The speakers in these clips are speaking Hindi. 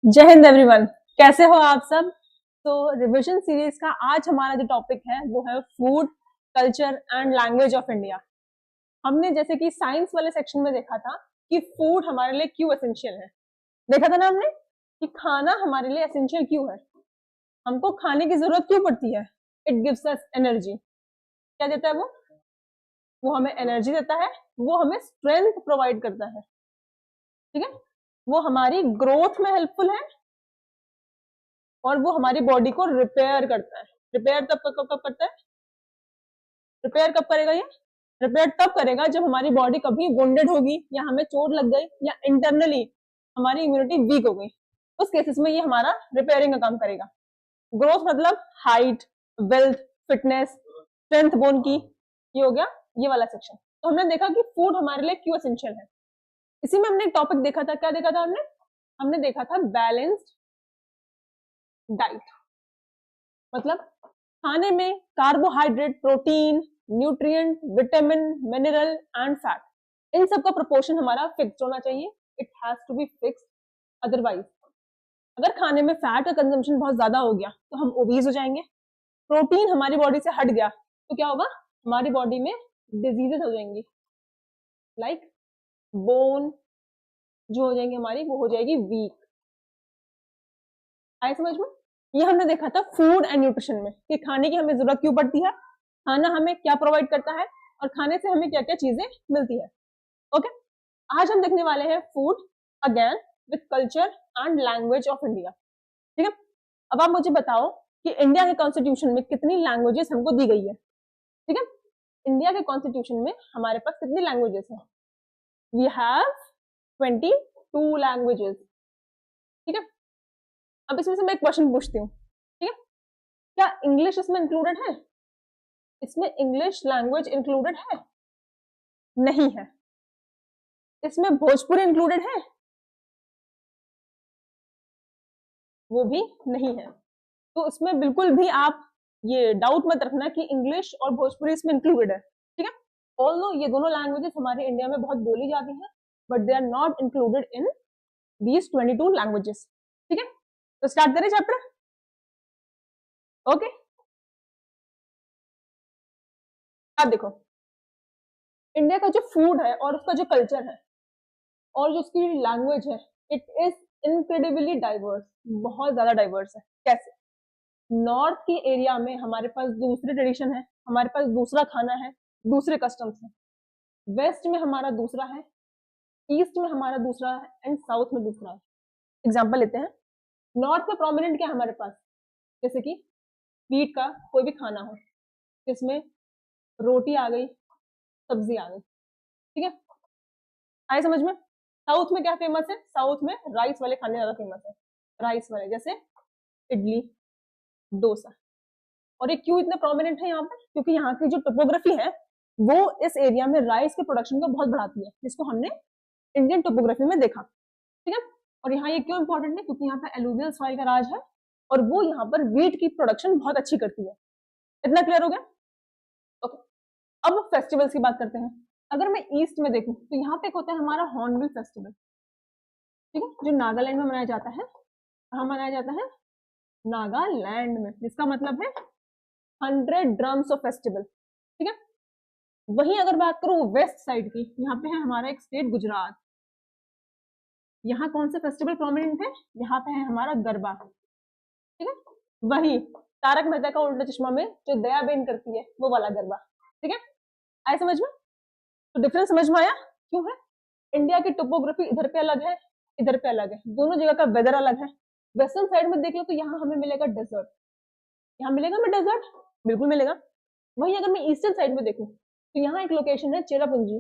जय हिंद एवरीवन। कैसे हो आप सब। तो रिविजन सीरीज का आज हमारा जो टॉपिक है वो है food culture and language of India. हमने जैसे कि साइंस वाले सेक्शन में देखा था कि फूड हमारे लिए क्यों एसेंशियल है। देखा था ना हमने कि खाना हमारे लिए एसेंशियल क्यों है, हमको खाने की जरूरत क्यों पड़ती है। It gives us energy. क्या देता है वो हमें एनर्जी देता है, वो हमें स्ट्रेंथ प्रोवाइड करता है, ठीक है। वो हमारी ग्रोथ में हेल्पफुल है और वो हमारी बॉडी को रिपेयर करता है। रिपेयर तब कब कब करता है, रिपेयर कब करेगा ये, रिपेयर तब करेगा जब हमारी बॉडी कभी वुंडेड होगी या हमें चोट लग गई या इंटरनली हमारी इम्यूनिटी वीक हो गई। उस केसेस में ये हमारा रिपेयरिंग का काम करेगा। ग्रोथ मतलब height, wealth, fitness, strength bone की, ये हो गया ये वाला सेक्शन। तो हमने देखा कि फूड हमारे लिए क्यों एसेंशियल है। इसी में हमने एक टॉपिक देखा था, क्या देखा था हमने हमने देखा था बैलेंस्ड डाइट। मतलब खाने में carbohydrate, protein, nutrient, vitamin, mineral and fat, इन सब का प्रोपोर्शन हमारा फिक्स्ड होना चाहिए। It has to be fixed. Otherwise अगर खाने में फैट का कंजम्पशन बहुत ज्यादा हो गया तो हम ओबीज हो जाएंगे। प्रोटीन हमारी बॉडी से हट गया तो क्या होगा, हमारी बॉडी में डिजीजेस हो जाएंगी, लाइक बोन जो हो जाएंगी हमारी, वो हो जाएगी वीक। आए समझ में। ये हमने देखा था फूड एंड न्यूट्रिशन में कि खाने की हमें जरूरत क्यों पड़ती है, खाना हमें क्या प्रोवाइड करता है और खाने से हमें क्या क्या चीजें मिलती है। ओके, आज हम देखने वाले हैं food again with culture and language of India. ठीक है, अब आप मुझे बताओ कि इंडिया के कॉन्स्टिट्यूशन में कितनी लैंग्वेजेस हमको दी गई है। ठीक है, इंडिया के कॉन्स्टिट्यूशन में हमारे पास कितनी लैंग्वेजेस हैं। We have 22 languages. ठीक है, अब इसमें से मैं एक क्वेश्चन पूछती हूँ, ठीक है, क्या इंग्लिश इसमें इंक्लूडेड है। इसमें इंग्लिश लैंग्वेज इंक्लूडेड है, नहीं है। इसमें भोजपुरी इंक्लूडेड है, वो भी नहीं है। तो इसमें बिल्कुल भी आप ये डाउट मत रखना कि इंग्लिश और भोजपुरी इसमें इंक्लूडेड है। ठीक है, ऑल्दो ये दोनों लैंग्वेजेस हमारे इंडिया में बहुत बोली जाती हैं, but they are not included in these 22 languages. ठीक है, तो स्टार्ट करें चैप्टर। ओके, अब देखो इंडिया का जो फूड है और उसका जो कल्चर है और जो उसकी लैंग्वेज है, इट इज इनक्रेडिबली डाइवर्स, बहुत ज्यादा डाइवर्स है। कैसे, नॉर्थ के एरिया में हमारे पास दूसरे ट्रेडिशन है, हमारे पास दूसरा खाना है, दूसरे कस्टम्स है। वेस्ट में हमारा दूसरा है, ईस्ट में हमारा दूसरा है एंड साउथ में दूसरा है। एग्जाम्पल लेते हैं, नॉर्थ में प्रोमिनेंट क्या है हमारे पास, जैसे कि वीट का कोई भी खाना हो जिसमें रोटी आ गई, सब्जी आ गई। ठीक है, आए समझ में। साउथ में क्या फेमस है, साउथ में राइस वाले खाने ज्यादा फेमस है, राइस वाले जैसे इडली, डोसा। और ये क्यों इतने प्रोमिनेंट है यहाँ पे, क्योंकि यहाँ की जो टोपोग्राफी है वो इस एरिया में राइस के प्रोडक्शन को बहुत बढ़ाती है, जिसको हमने इंडियन टोपोग्राफी में देखा। ठीक है, और यहाँ ये क्यों इंपॉर्टेंट है, क्योंकि यहाँ पे एलुवियल सॉइल का राज है और वो यहाँ पर वीट की प्रोडक्शन बहुत अच्छी करती है। इतना क्लियर हो गया। ओके, अब फेस्टिवल्स की बात करते हैं। अगर मैं ईस्ट में देखूं तो यहाँ पे एक होता है हमारा हॉर्नबिल फेस्टिवल, ठीक है, जो नागालैंड में मनाया जाता है। कहाँ मनाया जाता है, नागालैंड में, जिसका मतलब है 100 ड्रम्स ऑफ फेस्टिवल। ठीक है, वहीं अगर बात करूं वेस्ट साइड की, यहाँ पे है हमारा एक स्टेट गुजरात। यहाँ कौन से फेस्टिवल प्रोमिनेंट है, यहाँ पे है हमारा गरबा। ठीक है, वही तारक मेहता का उल्टा चश्मा में जो दया बेन करती है वो वाला गरबा। ठीक है, आए समझ में। तो डिफरेंस समझ में आया क्यों है। इंडिया की टोपोग्राफी इधर पे अलग है, इधर पे अलग है, दोनों जगह का वेदर अलग है। वेस्टर्न साइड में देख लो तो यहाँ हमें मिलेगा डेजर्ट, यहाँ मिलेगा हमें डेजर्ट, बिल्कुल मिलेगा। वहीं अगर मैं ईस्टर्न साइड में देखूं तो यहाँ एक लोकेशन है चेरापूंजी,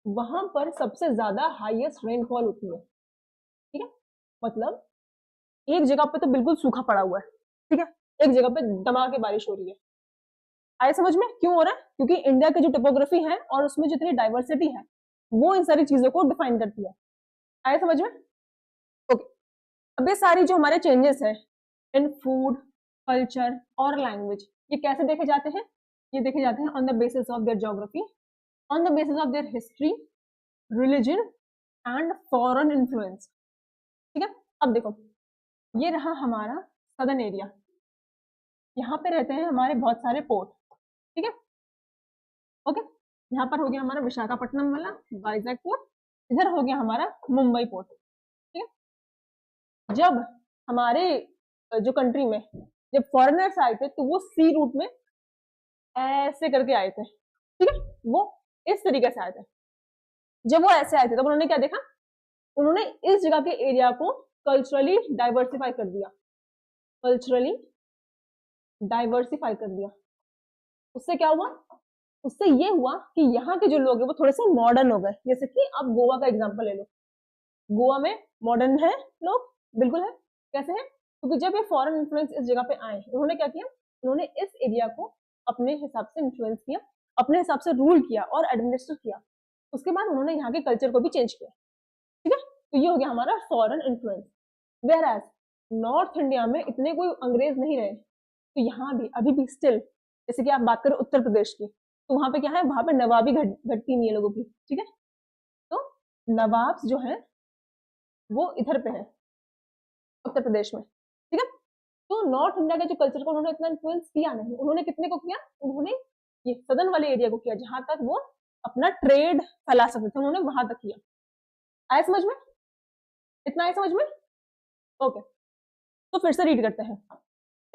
वहां पर सबसे ज्यादा हाईएस्ट रेनफॉल होती है। ठीक है, मतलब एक जगह पे तो बिल्कुल सूखा पड़ा हुआ है, ठीक है, एक जगह पे दमा के बारिश हो रही है। आए समझ में क्यों हो रहा है, क्योंकि इंडिया की जो टोपोग्राफी है और उसमें जितनी डाइवर्सिटी है वो इन सारी चीजों को डिफाइन करती है। आए समझ में। ओके, अब ये सारी जो हमारे चेंजेस हैं इन फूड, कल्चर और लैंग्वेज, ये कैसे देखे जाते हैं, ये देखे जाते हैं on the basis of their geography, on the basis of their history, religion and foreign influence. ठीक है, अब देखो ये रहा हमारा सदर्न एरिया, यहाँ पे रहते हैं हमारे बहुत सारे पोर्ट। ठीक है, ओके, यहाँ पर हो गया हमारा विशाखापट्टनम वाला वाइजैक पोर्ट, इधर हो गया हमारा मुंबई पोर्ट। ठीक है, जब हमारे जो कंट्री में जब फॉरेनर्स आए थे तो वो सी रूट में ऐसे करके आए थे। ठीक है, वो इस तरीके से आए थे। जब वो ऐसे आए थे तब उन्होंने क्या देखा, उन्होंने इस जगह के एरिया को कल्चरली डाइवर्सिफाई कर दिया, कल्चरली डाइवर्सिफाई कर दिया। उससे क्या हुआ, उससे ये हुआ कि यहाँ के जो लोग हैं वो थोड़े से मॉडर्न हो गए। जैसे कि आप गोवा का एग्जांपल ले लो, गोवा में मॉडर्न है लोग, बिल्कुल है। कैसे है, क्योंकि जब ये फॉरेन इन्फ्लुएंस इस जगह पे आए, उन्होंने क्या किया, उन्होंने इस एरिया को अपने हिसाब से इन्फ्लुएंस किया, अपने हिसाब से रूल किया और एडमिनिस्टर किया। उसके बाद उन्होंने यहाँ के कल्चर को भी चेंज किया। ठीक है, तो ये हो गया हमारा foreign influence. Whereas north India में इतने कोई अंग्रेज नहीं रहे, तो यहाँ भी अभी भी स्टिल, जैसे कि आप बात करें उत्तर प्रदेश की, तो वहां पे क्या है, वहां पे नवाबी घटती नहीं है लोगों की। ठीक है, तो नवाब जो है वो इधर पे है उत्तर प्रदेश में। ठीक है, तो नॉर्थ इंडिया के जो कल्चर को उन्होंने इतना इन्फ्लुएंस किया नहीं, उन्होंने कितने को किया, उन्होंने ये सदर्न वाले एरिया को किया जहां तक वो अपना ट्रेड फैला सकते थे, उन्होंने वहां तक किया। आया समझ में, इतना आया समझ में, ओके। तो फिर से रीड करते हैं,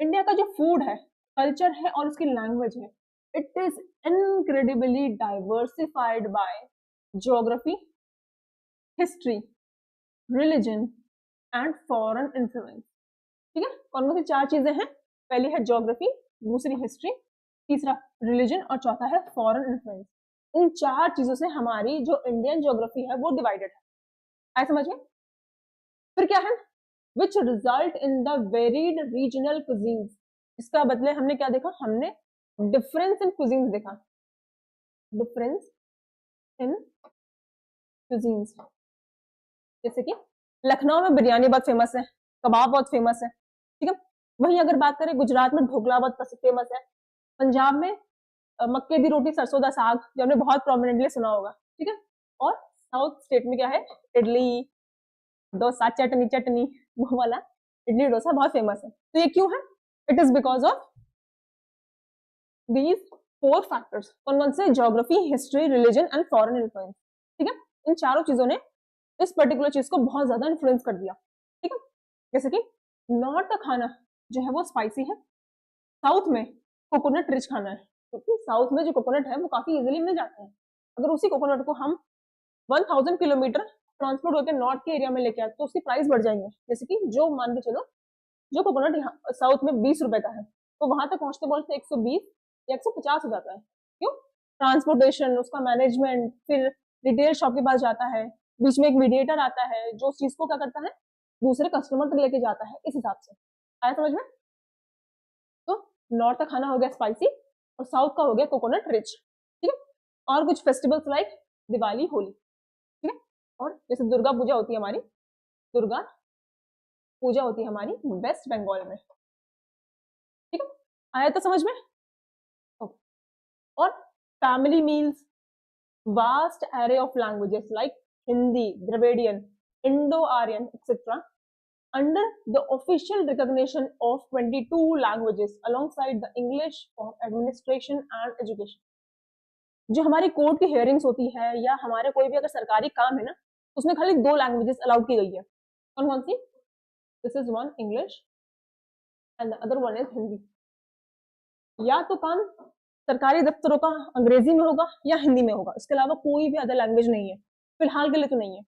इंडिया का जो फूड है, कल्चर है और उसकी लैंग्वेज है, it is incredibly diversified by geography, history, religion and foreign influence. ठीक है, कौन कौन सी चार चीजें हैं, पहली है ज्योग्राफी, दूसरी हिस्ट्री, तीसरा रिलीजन और चौथा है फॉरेन इन्फ्लुएंस। इन चार चीजों से हमारी जो इंडियन ज्योग्राफी है वो डिवाइडेड है। आए समझ में, फिर क्या है, which result in the varied regional cuisines. इसका बदले हमने क्या देखा, हमने डिफरेंस इन कुजीन्स देखा, डिफरेंस इन कुजीन्स। जैसे कि लखनऊ में बिरयानी बहुत फेमस है, कबाब बहुत फेमस है। ठीक है, वहीं अगर बात करें गुजरात में ढोकला बहुत फेमस है, पंजाब में मक्के दी रोटी सरसों दा साग जो हमने बहुत प्रोमिनेंटली सुना होगा। ठीक है, और साउथ स्टेट में क्या है, इडली डोसा चटनी चटनी, वो वाला इडली डोसा बहुत फेमस है। तो ये क्यों है, it is because of these four factors. कौन कौन से, geography, history, religion and foreign influence. ठीक है, इन चारों चीजों ने इस पर्टिकुलर चीज को बहुत ज्यादा इन्फ्लुएंस कर दिया। ठीक है, जैसे कि नॉर्थ का खाना जो है वो स्पाइसी है, साउथ में कोकोनट रिच खाना है, क्योंकि साउथ में जो कोकोनट है वो काफी इजीली मिल जाता है। अगर उसी कोकोनट को हम 1000 किलोमीटर ट्रांसपोर्ट होकर नॉर्थ के एरिया में लेके आए तो उसकी प्राइस बढ़ जाएंगे। जैसे कि जो मान के चलो, जो कोकोनट यहाँ साउथ में 20 रुपए का है, तो वहां तक पहुंचते पहुंचते 120 या 150 हो जाता है। क्यों, ट्रांसपोर्टेशन, उसका मैनेजमेंट, फिर रिटेल शॉप के पास जाता है, बीच में एक मीडिएटर आता है जो उस चीज को क्या करता है, दूसरे कस्टमर तक लेके जाता है, इस हिसाब से। आया समझ में, तो नॉर्थ का खाना हो गया स्पाइसी और साउथ का हो गया कोकोनट रिच। ठीक है, और कुछ फेस्टिवल्स लाइक दिवाली, होली। ठीक है, और जैसे दुर्गा पूजा होती है हमारी, दुर्गा पूजा होती है हमारी वेस्ट बंगाल में। ठीक है, आया तो समझ में, और family meals, vast array of languages like Hindi, Dravidian, Indo Aryan etcetera under the official recognition of 22 languages alongside the English for administration and education। जो हमारी कोर्ट की हियरिंग्स होती है या हमारे कोई भी अगर सरकारी काम है ना, उसमें खाली 2 लैंग्वेजेस अलाउड की गई है। कौन कौन सी, this is one English and the other one is Hindi. या तो काम सरकारी दफ्तरों का अंग्रेजी में होगा या हिंदी में होगा, इसके अलावा कोई भी अदर लैंग्वेज नहीं है, फिलहाल के लिए तो नहीं है।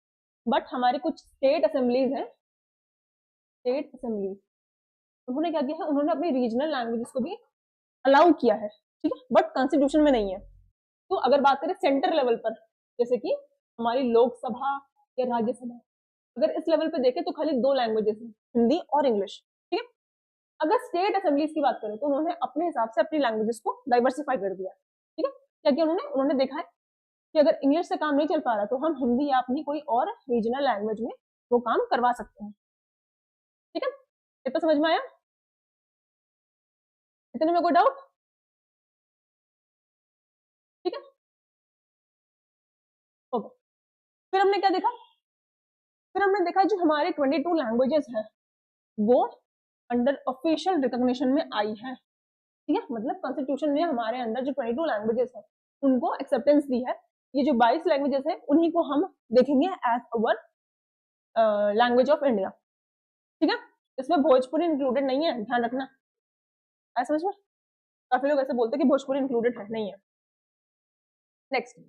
बट हमारे कुछ स्टेट असेंबलीज हैं, स्टेट असेंबलीज, उन्होंने क्या किया है, उन्होंने अपनी रीजनल लैंग्वेजेस को भी अलाउ किया है। ठीक है, बट कॉन्स्टिट्यूशन में नहीं है। तो अगर बात करें सेंटर लेवल पर, जैसे कि हमारी लोकसभा या राज्यसभा, अगर इस लेवल पे देखें तो खाली 2 लैंग्वेजेस हैं, हिंदी और इंग्लिश। ठीक है, अगर स्टेट असेंबलीज की बात करें तो उन्होंने अपने हिसाब से अपनी लैंग्वेजेस को डाइवर्सिफाई कर दिया। ठीक है, क्या किया उन्होंने देखा है कि अगर इंग्लिश से काम नहीं चल पा रहा तो हम हिंदी या अपनी कोई और रीजनल लैंग्वेज में वो काम करवा सकते हैं। ठीक है, इतना समझ में आया, इतने में कोई डाउट, ठीक है, ओके। फिर हमने क्या देखा, फिर हमने देखा जो हमारे 22 लैंग्वेजेस है वो अंडर ऑफिशियल रिकॉग्निशन में आई है, ठीक है, मतलब कॉन्स्टिट्यूशन ने हमारे अंदर जो 22 लैंग्वेजेस है उनको एक्सेप्टेंस दी है। ये जो 22 लैंग्वेजेस है उन्हीं को हम देखेंगे as our language of India, ठीक है। इसमें भोजपुरी इंक्लूडेड नहीं है, ध्यान रखना। ऐसा समझ में, काफी लोग ऐसे बोलते हैं कि भोजपुरी इंक्लूडेड है, नहीं है। Next,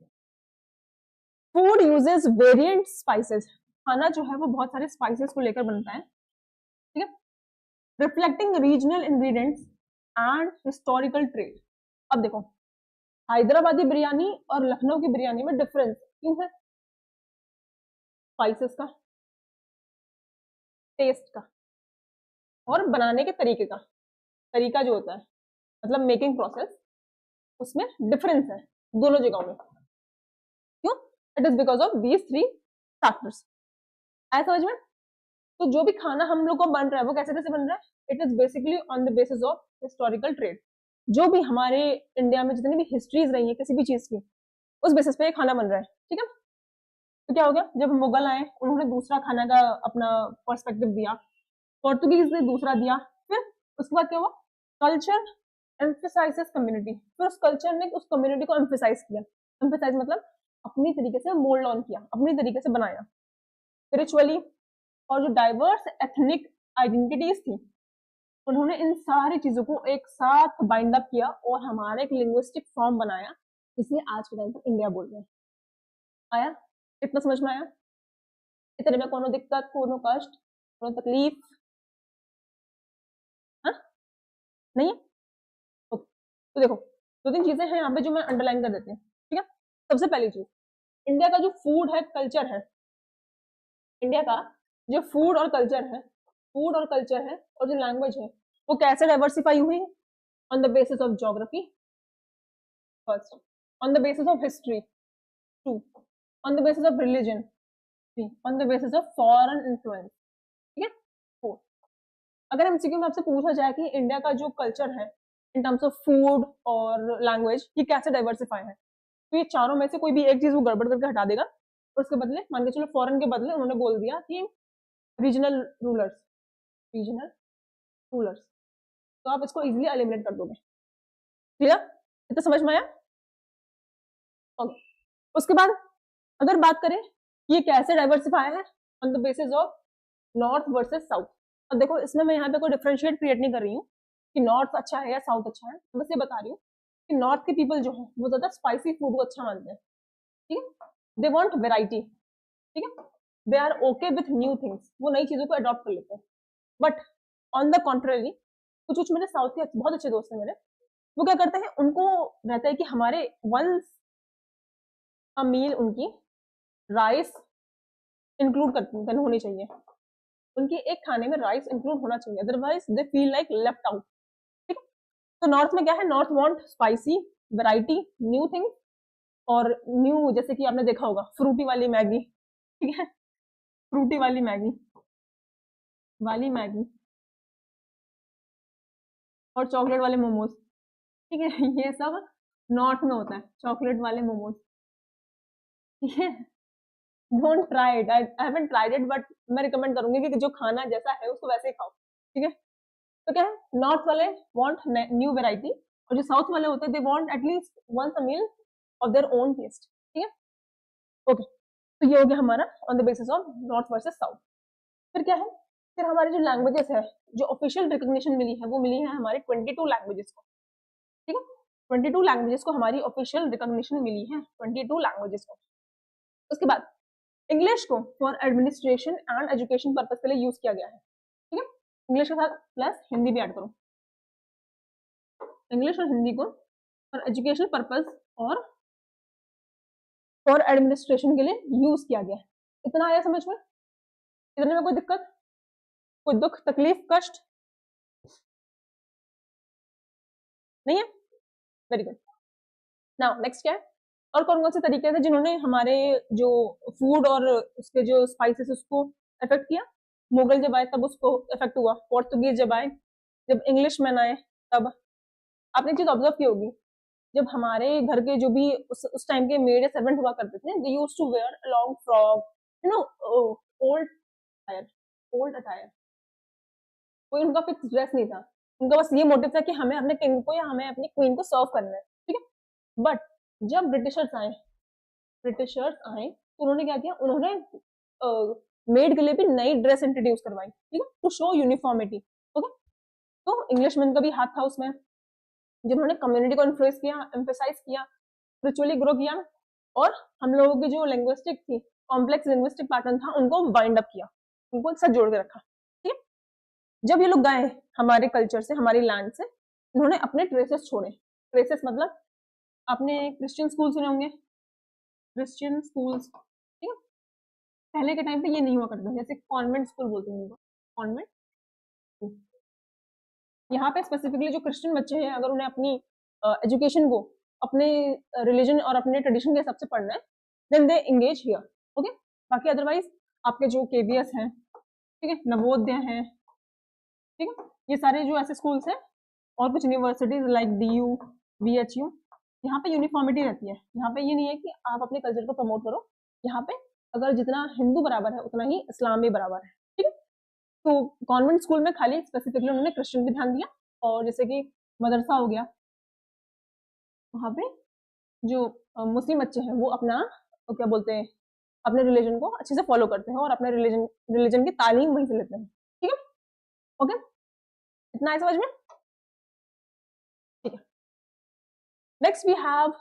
food uses variant spices, खाना जो है वो बहुत सारे स्पाइसेस को लेकर बनता है, ठीक है, reflecting regional ingredients and historical trade. अब देखो, हैदराबादी बिरयानी और लखनऊ की बिरयानी में डिफरेंस क्यों है? स्पाइसेस का, टेस्ट का, और बनाने के तरीके का, तरीका जो होता है मतलब मेकिंग प्रोसेस, उसमें डिफरेंस है दोनों जगहों में। क्यों? It is because of these 3 factors. ऐसा समझ में? तो जो भी खाना हम लोग को बन रहा है वो कैसे कैसे बन रहा है? It is basically on the basis of historical trade. जो भी हमारे इंडिया में जितनी भी हिस्ट्रीज रही है किसी भी चीज की, उस बेसिस पे खाना बन रहा है, ठीक है। तो क्या हो गया, जब मुगल आए उन्होंने दूसरा खाना का अपना पर्सपेक्टिव दिया, पोर्तुगीज ने दूसरा दिया, फिर उसके बाद क्या हुआ, कल्चर एम्फेसाइजेस कम्युनिटी, फिर उस कल्चर ने उस कम्युनिटी को एम्फेसाइज किया। एम्फेसाइज मतलब अपनी तरीके से मोल्ड ऑन किया, अपनी तरीके से बनाया स्पिरिचुअली। और जो डाइवर्स एथनिक आइडेंटिटीज थी उन्होंने इन सारी चीजों को एक साथ बाइंड अप किया और हमारा एक लिंग्विस्टिक फॉर्म बनाया, जिसे आज के टाइम पर इंडिया बोल रहे हैं। आया? इतना समझ में आया? इतने में कोनो दिक्कत, कोनो कष्ट, कोनो तकलीफ? हाँ, नहीं है? ओके, तो देखो 2-3 चीजें हैं यहाँ पे जो मैं अंडरलाइन कर देती हूँ, ठीक है। सबसे पहली चीज, इंडिया का जो फूड है, कल्चर है, इंडिया का जो फूड और कल्चर है, फूड और कल्चर है और जो लैंग्वेज है वो कैसे डाइवर्सिफाई हुई? On the basis of geography first, on the basis of history two, on the basis of religion three, on the basis of foreign influence, ठीक है, फोर। अगर एमसीक्यू में आपसे पूछा जाए कि इंडिया का जो कल्चर है इन टर्म्स ऑफ फूड और लैंग्वेज ये कैसे डाइवर्सिफाई है, तो ये चारों में से कोई भी एक चीज वो गड़बड़ करके हटा देगा और उसके बदले मान के चलो फॉरेन के बदले उन्होंने बोल दिया कि रीजनल रूलर्स, रीजनल रूलर्स, तो आप इसको इजीली एलिमिनेट कर दोगे। क्लियर? इतना समझ में आया? ओके, उसके बाद अगर बात करें ये कैसे डाइवर्सिफाई है, on the basis of north versus south. अब देखो इसमें मैं यहाँ पे कोई डिफरेंशिएट क्रिएट नहीं कर रही हूँ कि नॉर्थ अच्छा है या साउथ अच्छा है, बस ये बता रही हूँ कि नॉर्थ के पीपल जो है वो ज्यादा स्पाइसी फूड को अच्छा मानते हैं, ठीक है, दे वांट वेराइटी, ठीक है, they are okay with new things, वो नई चीजों को अडॉप्ट कर लेते हैं। बट ऑन द कॉन्ट्ररी कुछ कुछ मेरे साउथ के बहुत अच्छे दोस्त हैं मेरे, वो क्या करते हैं, उनको रहता है कि हमारे वंस अ मील उनकी राइस इंक्लूड करनी होनी चाहिए, उनके एक खाने में राइस इंक्लूड होना चाहिए, otherwise they feel like left out, ठीक है। तो नॉर्थ में क्या है, north want spicy, variety, new thing, और न्यू जैसे कि आपने देखा होगा फ्रूटी वाली मैगी, ठीक है, फ्रूटी वाली मैगी और चॉकलेट वाले मोमोज, ठीक है, ये सब नॉर्थ में होता है, चॉकलेट वाले मोमोज, ठीक है। Don't try it, I haven't tried it, but मैं रिकमेंड करूंगी कि जो खाना जैसा है उसको वैसे ही खाओ, ठीक है। तो क्या है, नॉर्थ वाले वांट न्यू वैरायटी और जो साउथ वाले होते हैं they want at least once a meal of their own taste, ठीक है। ओके, तो ये हो गया हमारा on the basis of north versus south. फिर क्या है, फिर हमारे जो लैंग्वेजेस है जो ऑफिशियल रिकॉग्निशन मिली है वो मिली है हमारे 22 लैंग्वेजेस को, ठीक है, 22 लैंग्वेजेस को हमारी ऑफिशियल रिकॉग्निशन मिली है, 22 लैंग्वेजेस को। उसके बाद इंग्लिश को for administration and education purpose के लिए यूज किया गया है, ठीक है, इंग्लिश के साथ प्लस हिंदी भी ऐड करो, इंग्लिश और हिंदी को फॉर एजुकेशन पर्पज और फॉर एडमिनिस्ट्रेशन के लिए यूज किया गया है। इतना आया समझ में? इतने में कोई दिक्कत, कोई दुख तकलीफ कष्ट नहीं है? Very good. नाउ नेक्स्ट क्या है, और कौन कौन से तरीके थे जिन्होंने हमारे जो फूड और उसके जो स्पाइसेस उसको इफेक्ट किया? मुगल जब आए तब उसको इफेक्ट हुआ, पोर्तुगीज जब आए, जब इंग्लिश मैन आए तब। आपने चीज ऑब्जर्व की होगी, जब हमारे घर के जो भी उस टाइम के मेड या सर्वेंट हुआ करते थे, they used to wear a long frock, you know, old attire, old attire. कोई उनका फिक्स ड्रेस नहीं था, उनका बस ये मोटिव था कि हमें अपने किंग को या हमें अपनी क्वीन को सर्व करना है, ठीक है। बट जब ब्रिटिशर्स आए तो उन्होंने क्या किया, उन्होंने मेड के लिए भी नई ड्रेस इंट्रोड्यूस करवाई, ठीक है, टू शो यूनिफॉर्मिटी। ओके, तो इंग्लिशमैन का भी हाथ था उसमें, जिन्होंने कम्युनिटी को इन्फ्लुएंस किया, एम्फेसाइज किया, स्पिरिचुअली ग्रो किया, और हम लोगों की जो लिंग्विस्टिक थी, कॉम्प्लेक्स लिंग्विस्टिक पैटर्न था, उनको बाइंड अप किया, उनको एक साथ जोड़ के रखा, ठीक है। जब ये लोग गए हमारे कल्चर से, हमारी लैंड से, इन्होंने अपने ट्रेसेस छोड़े। ट्रेसेस मतलब आपने क्रिश्चियन स्कूल सुने होंगे, क्रिश्चियन स्कूल्स, ठीक है। पहले के टाइम पे ये नहीं हुआ करता, जैसे कॉन्वेंट स्कूल बोलते हैं उनको, कॉन्वेंट। यहाँ पे स्पेसिफिकली जो क्रिश्चियन बच्चे हैं, अगर उन्हें अपनी एजुकेशन को अपने रिलीजन और अपने ट्रेडिशन के हिसाब से पढ़ना है, then they engage here, okay. बाकी अदरवाइज आपके जो केबीएस हैं, ठीक है, नवोदय हैं, ठीक है, ये सारे जो ऐसे स्कूल्स हैं, और कुछ यूनिवर्सिटीज लाइक DU, BHU, यहाँ पे यूनिफॉर्मिटी रहती है। यहाँ पे ये नहीं है कि आप अपने कल्चर को प्रमोट करो, यहाँ पे अगर जितना हिंदू बराबर है उतना ही इस्लाम भी बराबर है, ठीक है। तो कॉन्वेंट स्कूल में खाली स्पेसिफिकली उन्होंने क्रिश्चियन पे ध्यान दिया, और जैसे कि मदरसा हो गया, वहाँ पे जो मुस्लिम बच्चे हैं वो अपना क्या बोलते हैं, अपने रिलीजन को अच्छे से फॉलो करते हैं और अपने रिलीजन की तालीम वहीं से लेते हैं, ठीक है। ओके, इतना है समझ में, ठीक है। नेक्स्ट वी हैव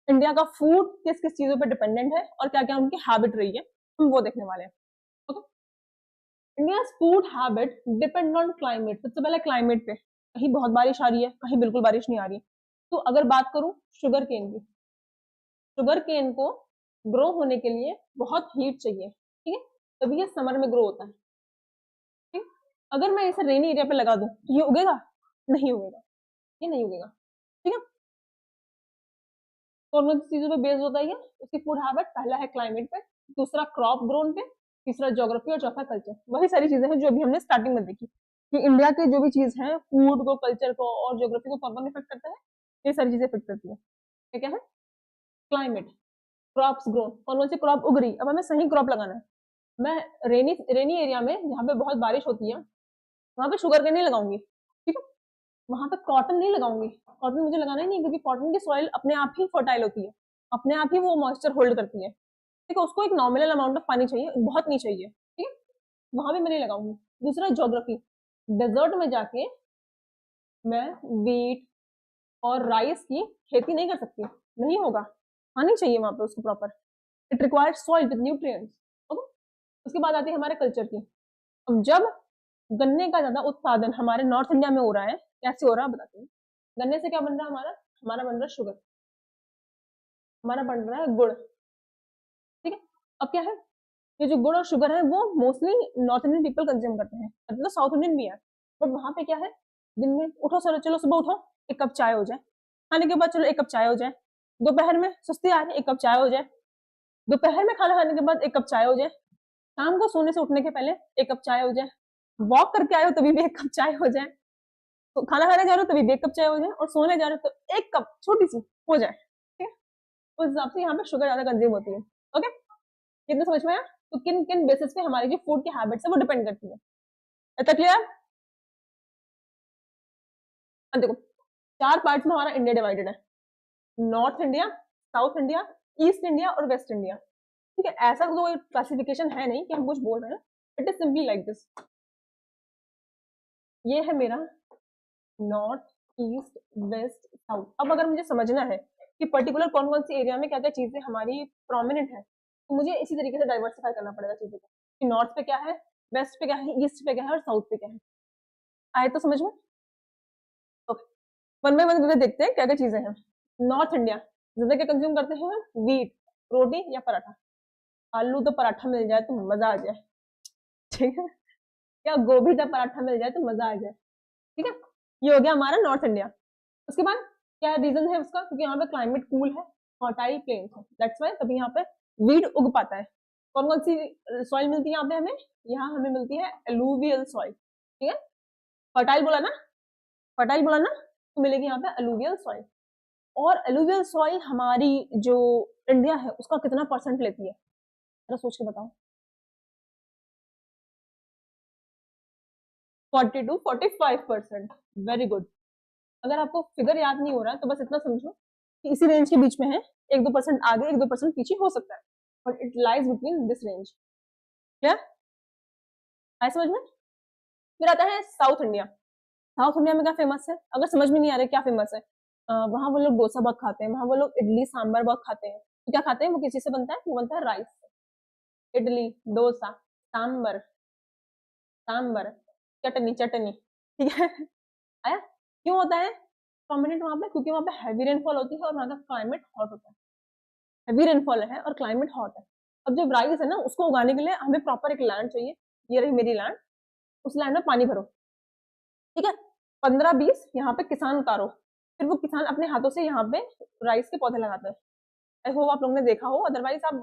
इंडिया का फूड किस किस चीजों पर डिपेंडेंट है और क्या क्या उनकी हैबिट रही है, हम वो देखने वाले हैं। Okay, India food habit depend on climate. सबसे पहले क्लाइमेट पे, कहीं बहुत बारिश आ रही है, कहीं बिल्कुल बारिश नहीं आ रही। तो अगर बात करूं शुगर केन की, शुगर केन को ग्रो होने के लिए बहुत हीट चाहिए, ठीक है, तभी ये समर में ग्रो होता है, ठीक। अगर मैं इसे रेनी एरिया पे लगा दूं तो ये उगेगा? नहीं उगेगा, ये नहीं उगेगा, ठीक है। कौन कौन सी चीजों पे बेस्ड होता है ये उसकी फूड हैबिट? पहला है क्लाइमेट पे, दूसरा क्रॉप ग्रोन पे, तीसरा ज्योग्राफी, और चौथा कल्चर। वही सारी चीजें हैं जो अभी हमने स्टार्टिंग में देखी कि इंडिया के जो भी चीज है, फूड को, कल्चर को और ज्योग्राफी को कौन कौन इफेक्ट करता है, ये सारी चीजें इफेक्ट करती है। क्या है? क्लाइमेट, क्रॉप्स ग्रोन, कौन कौन सी क्रॉप उग रही, अब हमें सही क्रॉप लगाना है। मैं रेनी एरिया में जहाँ पे बहुत बारिश होती है वहां पे शुगर केन नहीं लगाऊंगी, ठीक है। वहां पे कॉटन नहीं लगाऊंगी, कॉटन मुझे लगाना ही नहीं, क्योंकि कॉटन की सॉइल अपने आप ही फर्टाइल होती है, अपने आप ही वो मॉइस्चर होल्ड करती है, ठीक है। उसको एक नॉमिनल अमाउंट ऑफ पानी चाहिए, बहुत नहीं चाहिए, ठीक है। वहां भी मैं नहीं लगाऊंगी। दूसरा ज्योग्राफी, डेजर्ट में जाके मैं वीट और राइस की खेती नहीं कर सकती, नहीं होगा, पानी चाहिए वहां पे उसको proper, it required soil with nutrients, okay. उसके बाद आती है हमारे कल्चर की। अब जब गन्ने का ज्यादा उत्पादन हमारे नॉर्थ इंडिया में हो रहा है, कैसे हो रहा है बताती हूँ। गन्ने से क्या बन रहा है हमारा? हमारा बन रहा है शुगर, हमारा बन रहा है गुड़, ठीक है। अब क्या है, ये जो गुड़ और शुगर है वो mostly north Indian people consume करते हैं, मतलब साउथ इंडियन भी है। बट वहां पे क्या है, दिन में उठो सर, चलो सुबह उठो एक कप चाय हो जाए, खाने के बाद चलो एक कप चाय हो जाए, दोपहर में सुस्ती आ रही एक कप चाय हो जाए, दोपहर में खाना खाने के बाद एक कप चाय हो जाए, शाम को सोने से उठने के पहले एक कप चाय हो जाए, वॉक करके आए हो तभी भी एक कप चाय हो जाए, तो खाना खाने जा रहे हो तभी भी एक कप चाय हो जाए, और सोने जा रहे हो तो एक कप छोटी सी हो जाए, ठीक है। उस हिसाब से यहाँ पे शुगर ज्यादा कंज्यूम होती है, ओके। कितना समझ में आया? तो किन किन बेसिस पे हमारी जो फूड की हैबिट्स है वो डिपेंड करती है, इतना क्लियर? अब देखो, चार पार्ट्स में हमारा इंडिया डिवाइडेड है, north India, south India, east India और वेस्ट इंडिया, ठीक है। ऐसा कोई क्लासिफिकेशन है नहीं कि हम कुछ बोल रहे हैं, it is simply like this. ये है मेरा नॉर्थ, ईस्ट, वेस्ट, साउथ। अब अगर मुझे समझना है कि पर्टिकुलर कौन कौन सी एरिया में क्या क्या चीजें हमारी प्रोमिनेंट है, तो मुझे इसी तरीके से डाइवर्सिफाई करना पड़ेगा चीजों को, कि नॉर्थ पे क्या है, वेस्ट पे क्या है, ईस्ट पे क्या है और साउथ पे क्या है। आए तो समझ में? ओके, वन बाय वन देखते हैं क्या क्या चीजें हैं। नॉर्थ इंडिया ज्यादा क्या कंज्यूम करते हैं? वीट, रोटी या पराठा। आलू तो पराठा मिल जाए तो मजा आ जाए, ठीक है। क्या गोभी का पराठा मिल जाए तो मजा आ जाए, ठीक है। ये हो गया हमारा नॉर्थ इंडिया। उसके बाद क्या रीजन है उसका? क्योंकि यहाँ पे क्लाइमेट कूल है, फर्टाइल प्लेन्स है, दैट्स वाई तभी यहाँ पे वीट उग पाता है। कौन कौन सी सॉइल मिलती है यहाँ पे हमें? यहाँ हमें मिलती है एलुवियल सॉइल, ठीक है। फर्टाइल बोला ना, फर्टाइल बोला ना, तो मिलेगी यहाँ पे एलुवियल सॉइल। और एलुवियल सॉइल हमारी जो इंडिया है उसका कितना परसेंट लेती है, जरा सोच के बताओ। 40 to 45%। Very good. अगर आपको फिगर याद नहीं हो रहा है तो बस इतना समझो कि इसी रेंज के बीच में है, 1-2% आगे 1-2% पीछे हो सकता है, but it lies between this range. Clear? आए समझ में? फिर आता है साउथ इंडिया। साउथ इंडिया में क्या फेमस है? अगर समझ में नहीं आ रहा है क्या फेमस है, वहां वो लोग डोसा बहुत खाते हैं, वहां वो लोग इडली सांबर बहुत खाते हैं। तो क्या खाते हैं वो? किसी से बनता है? वो बनता है राइस से। इडली, डोसा, सांबर, सांबर, चटनी चटनी, ठीक है। आया? क्यों होता है प्रोमिनेंट वहां पे? क्योंकि वहां पे हैवी रेनफॉल होती है और वहां का क्लाइमेट हॉट होता है। हैवी रेनफॉल है और क्लाइमेट हॉट है। अब जब राइस है ना, उसको उगाने के लिए हमें प्रॉपर एक लैंड चाहिए। ये रही मेरी लैंड, उस लैंड में पानी भरो, ठीक है। 15-20 यहाँ पे किसान उतारो, फिर वो किसान अपने हाथों से यहाँ पे राइस के पौधे लगाते हैं। आई होप आप लोगों ने देखा हो, अदरवाइज आप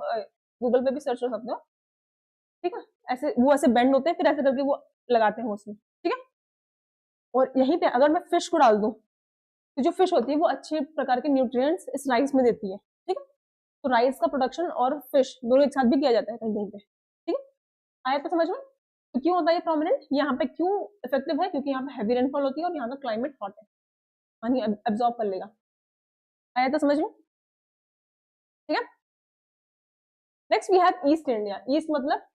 गूगल पे भी सर्च कर सकते हो, ठीक है। ऐसे वो ऐसे बेंड होते हैं, फिर ऐसे करके वो लगाते हैं उसमें, ठीक है। और यहीं पे अगर मैं फिश को डाल दूं, तो जो फिश होती है वो अच्छे प्रकार के न्यूट्रिएंट्स इस राइस में देती है, ठीक है। तो राइस का प्रोडक्शन और फिश दोनों एक साथ भी किया जाता है कहीं कहीं पे, ठीक है। आया तो समझ में? तो क्यों होता है ये प्रोमिनेंट? यहाँ पे क्यों इफेक्टिव है? क्योंकि यहाँ पे हैवी रेनफॉल होती है और यहाँ का क्लाइमेट हॉट है, पानी एब्जॉर्ब कर लेगा। आया तो समझ में? ठीक है। Next we have east India. East मतलब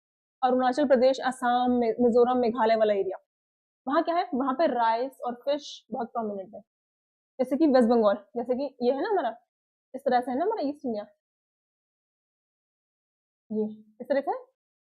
अरुणाचल प्रदेश, असम, मिजोरम, मेघालय वाला एरिया। वहां क्या है? वहां पे राइस और फिश बहुत प्रोमिनेंट है। जैसे कि वेस्ट बंगाल, जैसे कि ये है ना हमारा, इस तरह से है ना हमारा ईस्ट इंडिया, ये इस तरह से।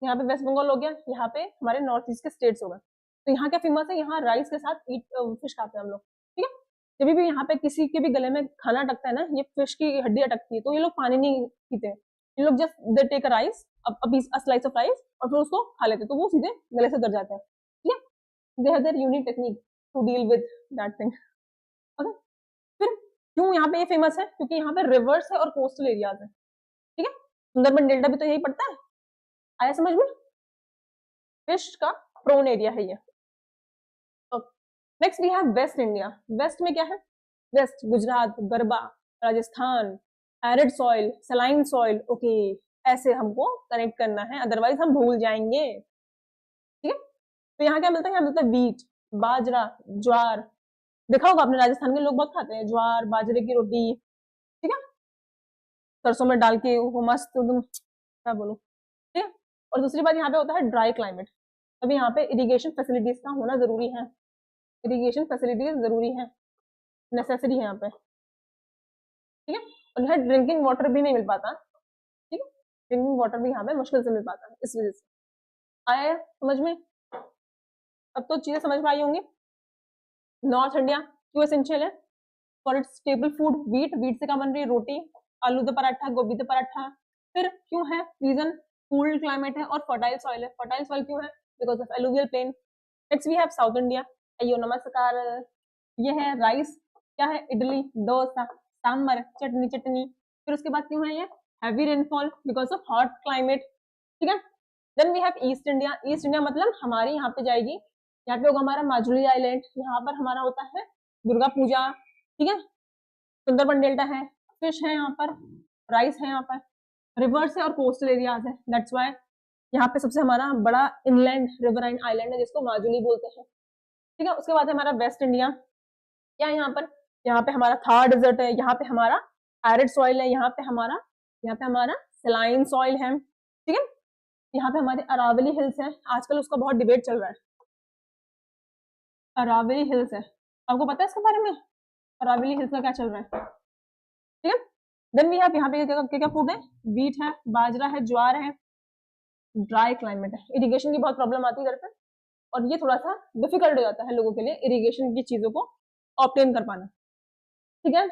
यहाँ पे वेस्ट बंगाल हो गया, यहाँ पे हमारे नॉर्थ ईस्ट के स्टेट्स हो गए। तो यहाँ क्या फेमस है? यहाँ राइस के साथ फिश खाते हैं हम लोग, ठीक है। जब भी यहाँ पे किसी के भी गले में खाना अटकता है ना, ये फिश की हड्डी अटकती है, तो ये लोग पानी नहीं पीते, ये लोग just they take a rice, a slice of rice, और फिर उसको खा लेते, तो वो सीधे गले से उतर जाता है, ठीक है। They have their unique technique to deal with that thing, okay. फिर क्यों यहाँ पे ये फेमस है? क्योंकि यहाँ पे रिवर्स है और कोस्टल एरियाज है, ठीक है। सुंदरबन डेल्टा भी तो यही पड़ता है। आया समझ में? फिश का प्रोन एरिया है ये। Next we have west India. West में क्या है? West Gujarat, garba, Rajasthan, arid soil, saline soil, okay. ऐसे हमको कनेक्ट करना है, अदरवाइज हम भूल जाएंगे, ठीक है। तो यहाँ क्या मिलता है? यहाँ मिलता है वीट, बाजरा, ज्वार। देखा होगा आपने, राजस्थान के लोग बहुत खाते हैं ज्वार बाजरे की रोटी, ठीक है, सरसों में डाल के वो मस्त एकदम, क्या बोलूं, ठीक है। और दूसरी बात, यहाँ पे होता है ड्राई क्लाइमेट, तभी यहाँ पे इरिगेशन फैसिलिटीज का होना जरूरी है। इरिगेशन फैसिलिटीज जरूरी है, नेसेसरी है यहाँ पे, ठीक है। और यहाँ ड्रिंकिंग वाटर भी नहीं मिल पाता, ठीक है। ड्रिंकिंग वाटर भी यहाँ पे मुश्किल से मिल पाता है, इस वजह से। आया समझ में? अब तो चीजें समझ में आई होंगी। नॉर्थ इंडिया क्यों एसेंशियल है? For its stable food wheat. Wheat से क्या बन रही है? रोटी, आलू द पराठा, गोभी द पराठा। फिर क्यों है? रीजन कूल्ड क्लाइमेट है और फर्टाइल सॉइल है। फर्टाइल सॉइल क्यों है? Because of alluvial plain. Next we have south India. अयो नमस्कार। ये है राइस, क्या है? इडली, डोसा, सांबर, चटनी चटनी। फिर उसके बाद क्यों है ये? Heavy rainfall because of hot climate, ठीक है। Then we have east India. East India मतलब हमारी यहाँ पे जाएगी, यहाँ पे होगा हमारा माजुली आइलैंड, यहाँ पर हमारा होता है दुर्गा पूजा, ठीक है। सुंदरबन डेल्टा है, फिश है यहाँ पर, राइस है यहाँ पर, रिवर्स है और कोस्टल एरियाज है, दैट्स वाई यहाँ पे सबसे हमारा बड़ा इनलैंड रिवराइन आइलैंड है जिसको माजुली बोलते हैं, ठीक है। उसके बाद है हमारा वेस्ट इंडिया। क्या है यहाँ पर? यहाँ पे हमारा थार डेजर्ट है, यहाँ पे हमारा एरिड सॉइल है, यहाँ पे हमारा सेलाइन सॉइल है, ठीक है। यहाँ पे हमारे अरावली हिल्स है, आजकल उसका बहुत डिबेट चल रहा है। अरावली हिल्स है, आपको पता है इसके बारे में? अरावली हिल्स का क्या चल रहा है, ठीक है। देन वी हैव यहाँ पे क्या फूड है? व्हीट है, बाजरा है, ज्वार है, ड्राई क्लाइमेट है। इरिगेशन की बहुत प्रॉब्लम आती है इधर पे, और ये थोड़ा सा डिफिकल्ट हो जाता है लोगों के लिए इरिगेशन की चीजों को ऑब्टेन कर पाना, ठीक है।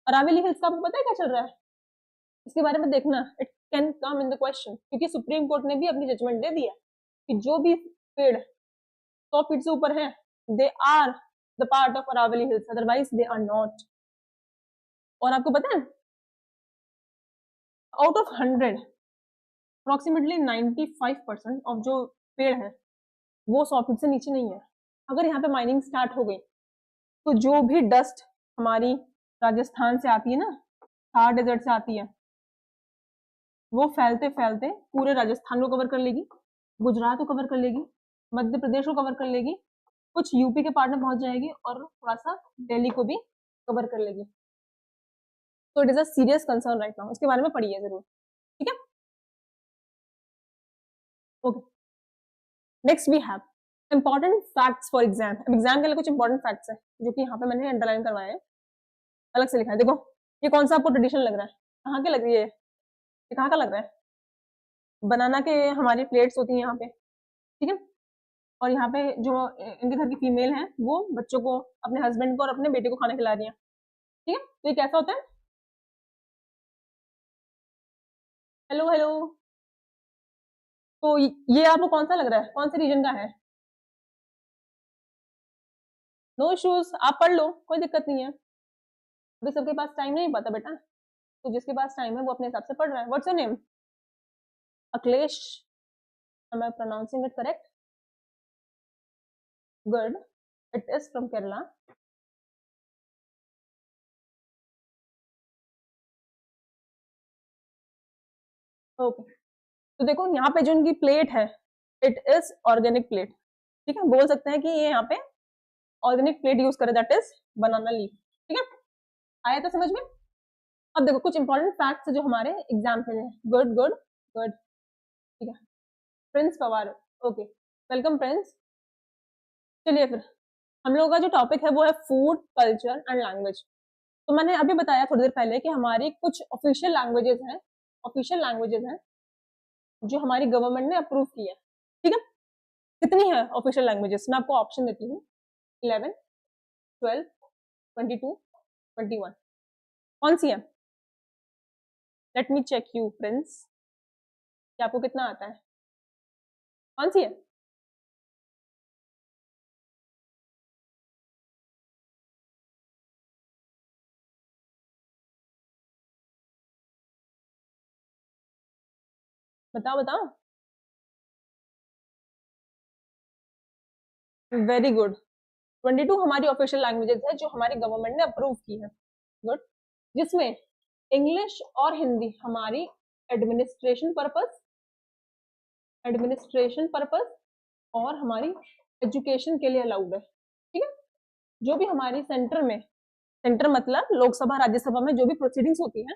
अरावली हिल्स का आपको पता है क्या चल रहा है? इसके बारे में देखना, it can come in the question, क्योंकि सुप्रीम कोर्ट ने भी अपनी जजमेंट दे दिया कि जो भी पेड़ 100 फीट से ऊपर है, they are the part of Aravalli hills, otherwise they are not. और आपको पता है, आउट ऑफ 100 अप्रोक्सीमेटली 95% ऑफ जो पेड़ है वो 100 फीट से नीचे नहीं है। अगर यहाँ पे माइनिंग स्टार्ट हो गई तो जो भी डस्ट हमारी राजस्थान से आती है ना, थार डेजर्ट से आती है, वो फैलते फैलते पूरे राजस्थान को कवर कर लेगी, गुजरात को कवर कर लेगी, मध्य प्रदेश को कवर कर लेगी, कुछ यूपी के पार्ट में पहुंच जाएगी और थोड़ा सा दिल्ली को भी कवर कर लेगी। तो it is a serious concern right now, इसके बारे में पढ़िए जरूर, ठीक है। Okay, next we have important facts for exam. अब एग्जाम के लिए कुछ इंपॉर्टेंट फैक्ट्स है जो कि यहाँ पे मैंने अंडरलाइन करवाए हैं, अलग से लिखा है। देखो ये कौन सा आपको ट्रेडिशन लग रहा है, कहाँ के लग रही है, ये कहाँ का लग रहा है? बनाना के हमारी प्लेट्स होती हैं यहाँ पे, ठीक है। और यहाँ पे जो इनके घर की फीमेल है वो बच्चों को, अपने हस्बैंड को और अपने बेटे को खाना खिला रही है, ठीक है। तो ये कैसा होता है? Hello hello. तो ये आपको कौन सा लग रहा है, कौन से रीजन का है? नो इश्यूज, आप पढ़ लो, कोई दिक्कत नहीं है। अभी सबके पास टाइम नहीं पता बेटा, तो जिसके पास टाइम है वो अपने हिसाब से पढ़ रहा है। What's your name? Akhilesh, am I pronouncing it correct? Good. It is from Kerala. Okay, तो देखो यहाँ पे जो इनकी प्लेट है, इट इज ऑर्गेनिक प्लेट, ठीक है। बोल सकते हैं कि ये यहाँ पे ऑर्गेनिक प्लेट यूज करे, दैट इज बनाना लीफ, ठीक है। आया तो समझ में? अब देखो कुछ इंपॉर्टेंट फैक्ट्स जो हमारे एग्जाम के लिए। गुड गुड गुड, ठीक है। Prince Pawar, okay, welcome Prince. चलिए फिर हम लोगों का जो टॉपिक है वो है फूड, कल्चर एंड लैंग्वेज। तो मैंने अभी बताया थोड़ी देर पहले कि हमारी कुछ ऑफिशियल लैंग्वेजेस हैं, ऑफिशियल लैंग्वेजेस हैं जो हमारी गवर्नमेंट ने अप्रूव की है, ठीक है। कितनी है ऑफिशियल लैंग्वेजेस? मैं आपको ऑप्शन देती हूँ, 11, 12, 22, 21। कौन सी है? Let me check you Prince, कि आपको कितना आता है, कौन सी है? बताओ बताओ। वेरी गुड, 22 हमारी ऑफिशियल लैंग्वेजेस है जो हमारी गवर्नमेंट ने अप्रूव की है। गुड, जिसमें इंग्लिश और हिंदी हमारी एडमिनिस्ट्रेशन पर्पस, और हमारी एजुकेशन के लिए अलाउड है, ठीक है। जो भी हमारी सेंटर में, सेंटर मतलब लोकसभा राज्यसभा में जो भी प्रोसीडिंग्स होती है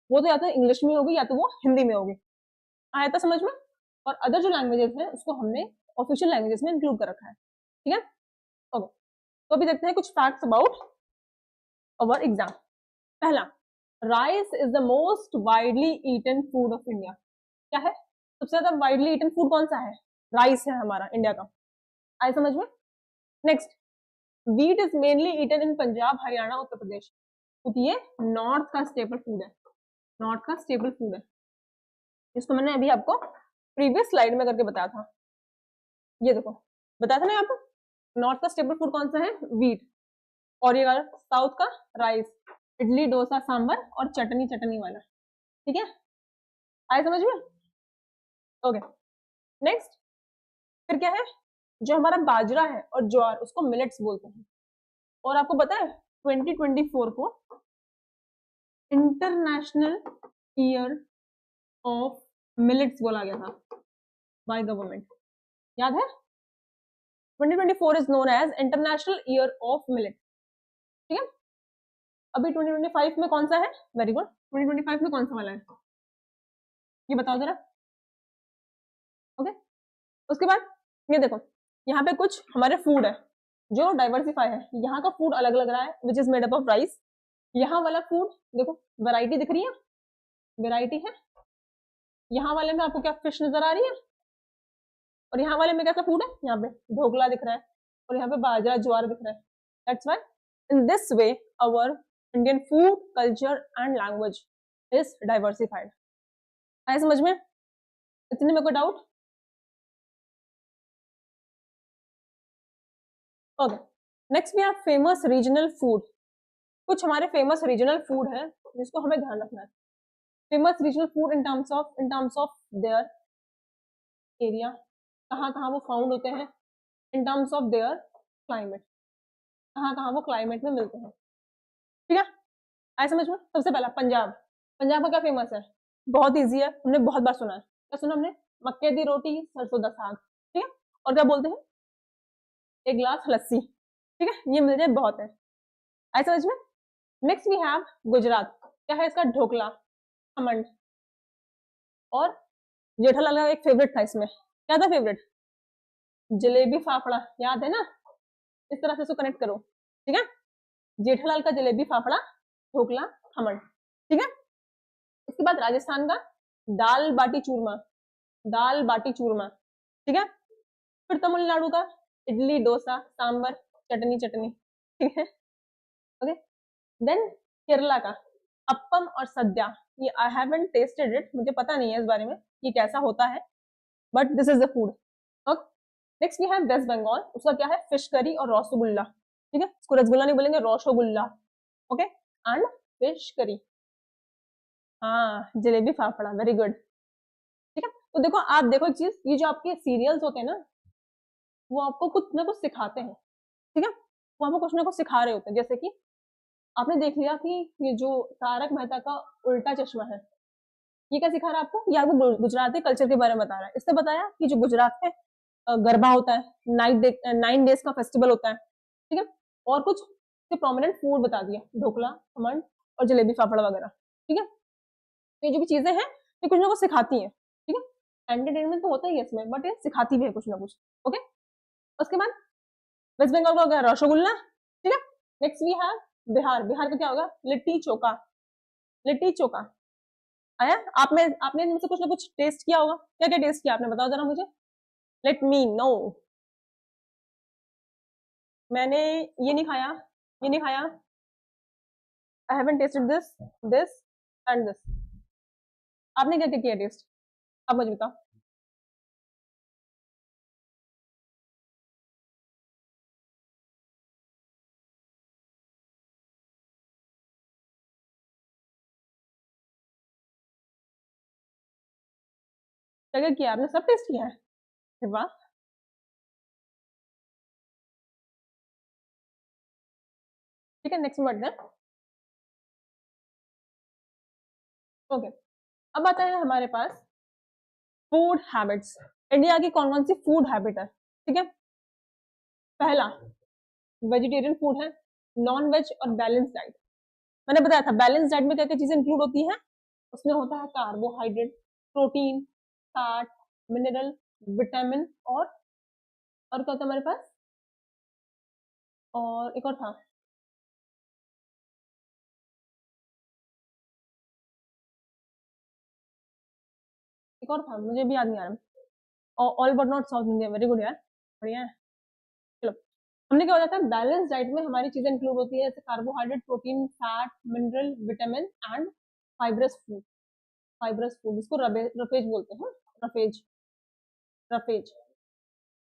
वो तो या तो इंग्लिश में होगी या तो वो हिंदी में होगी। आया था समझ में? और अदर जो लैंग्वेजेस हैं उसको हमने ऑफिशियल लैंग्वेजेस में इंक्लूड कर रखा है, ठीक है। ओके, तो अभी देखते हैं कुछ फैक्ट्स अबाउट अवर एग्जाम। पहला, rice is the most widely eaten food of India. क्या है सबसे ज्यादा वाइडली ईटन फूड? कौन सा है? राइस है हमारा इंडिया का। आए समझ में? Next, wheat is mainly eaten in Punjab, Haryana, Uttar Pradesh, क्योंकि ये नॉर्थ का स्टेपल फूड है, नॉर्थ का स्टेपल फूड है, जिसको मैंने अभी आपको प्रीवियस स्लाइड में करके बताया था। ये देखो बताया था ना आपको, नॉर्थ का स्टेपल फूड कौन सा है? व्हीट। और ये साउथ का राइस, इडली डोसा सांबर और चटनी, चटनी वाला, ठीक है। आए समझ में? ओके, नेक्स्ट, फिर क्या है? जो हमारा बाजरा है और ज्वार, उसको मिलेट्स बोलते हैं। और आपको पता है 2024 को इंटरनेशनल ईयर ऑफ मिलेट्स बोला गया था बाय गवर्नमेंट, याद है? 2024 is known as international year of millet, ठीक है। अभी 2025 में कौन सा है? वेरी गुड, 2025 में कौन सा वाला है ये बताओ जरा। ओके, उसके बाद ये देखो यहाँ पे कुछ हमारे फूड है जो डाइवर्सिफाई है। यहाँ का फूड अलग लग रहा है which is made up of rice. यहाँ वाला फूड देखो, वैरायटी दिख रही है, वैरायटी है। यहाँ वाले में आपको क्या फिश नजर आ रही है, और यहाँ वाले में कैसा फूड है? यहाँ पे ढोकला दिख रहा है और यहाँ पे बाजरा ज्वार दिख रहा है। That's why in this way our Indian food, culture and language is diversified. आए समझ में? इतने में कोई doubt? Okay, next we have famous regional food. कुछ हमारे फेमस रीजनल फूड है जिसको हमें ध्यान रखना है। Famous regional food in terms of their area, कहाँ कहाँ वो फाउंड होते हैं, in terms of their climate, कहाँ कहाँ वो क्लाइमेट में मिलते हैं, ठीक है। आए समझ में? सबसे पहला पंजाब, पंजाब का क्या फेमस है? बहुत ईजी है, हमने बहुत बार सुना है। क्या सुना हमने? मक्के दी रोटी, सरसों दा साग, ठीक है। और क्या बोलते हैं, एक गिलास लस्सी, ठीक है, ये मिल जाए बहुत है, ऐसा समझ में। नेक्स्ट वी हैव गुजरात, क्या है इसका, ढोकला, खमन। और जेठालाल का एक फेवरेट था इसमें, क्या था फेवरेट, जलेबी फाफड़ा, याद है ना, इस तरह से इसको कनेक्ट करो, ठीक है, जेठालाल का जलेबी फाफड़ा, ढोकला, खमन, ठीक है। इसके बाद राजस्थान का दाल बाटी चूरमा, दाल बाटी चूरमा, ठीक है। फिर तमिलनाडु का इडली डोसा सांबर चटनी चटनी, ठीक है, ओके। देन केरला का अप्पम और सद्या, ये आई हैवंट टेस्टेड इट, मुझे पता नहीं है इस बारे में ये कैसा होता है, but this is the food, okay. Next we have West Bengal, उसका क्या है, फिश करी और रसगुल्ला, ठीक है, इसको रसगुल्ला नहीं बोलेंगे, rasgulla, okay, and fish curry, हाँ, जलेबी फाफड़ा, वेरी गुड, ठीक है। तो देखो, आप देखो एक चीज, ये जो आपके सीरियल्स होते हैं ना, वो आपको कुछ ना कुछ सिखाते हैं, ठीक है, वो आपको कुछ ना कुछ सिखा रहे होते हैं। जैसे कि आपने देख लिया कि ये जो तारक मेहता का उल्टा चश्मा है, ये क्या सिखा रहा है आपको, ये आपको गुजराती कल्चर के बारे में बता रहा है। इसने बताया कि जो गुजरात में गरबा होता है, 9 डेज का फेस्टिवल होता है, ठीक है, और कुछ प्रोमिनेंट फूड बता दिया, ढोकला, खमन और जलेबी फाफड़ा वगैरह, ठीक है। तो ये जो भी चीजें हैं, ये कुछ ना कुछ सिखाती हैं, ठीक है, एंटरटेनमेंट तो होता ही है इसमें, बट ये सिखाती भी है कुछ ना कुछ, ओके। उसके बाद वेस्ट बंगाल का हो गया रसगुल्ला, ठीक है। Next we have Bihar, Bihar का क्या होगा, लिट्टी चोखा, लिट्टी चोखा आया, आपने इनमें से कुछ ना कुछ टेस्ट किया होगा, क्या क्या टेस्ट किया आपने, बताओ जरा मुझे, लेट मी नो। मैंने ये नहीं खाया, ये नहीं खाया, I haven't tested this, this and this. आपने क्या क्या किया टेस्ट, आप मुझे बताओ। क्या क्या किया आपने, सब टेस्ट किया है, अरे वाह, ठीक है। नेक्स्ट बढ़ते हैं, ओके। अब आता है हमारे पास फूड हैबिट्स, इंडिया की कौन कौन सी फूड हैबिट है, ठीक है। पहला वेजिटेरियन फूड है, नॉन वेज और बैलेंस डाइट। मैंने बताया था बैलेंस डाइट में क्या क्या चीजें इंक्लूड होती हैं, उसमें होता है carbohydrate, protein, fat, mineral, vitamin और क्या होता है हमारे पास, और एक और था, एक और था, मुझे भी याद नहीं आ रहा, all but not south India, very good यार, बढ़िया है। चलो, हमने क्या हो जाता है, बैलेंस डाइट में हमारी चीजें इंक्लूड होती है, जैसे carbohydrate, protein, fat, mineral, vitamin and fibrous food, fibrous food, इसको रफेज बोलते हैं, रफेज, रफेज।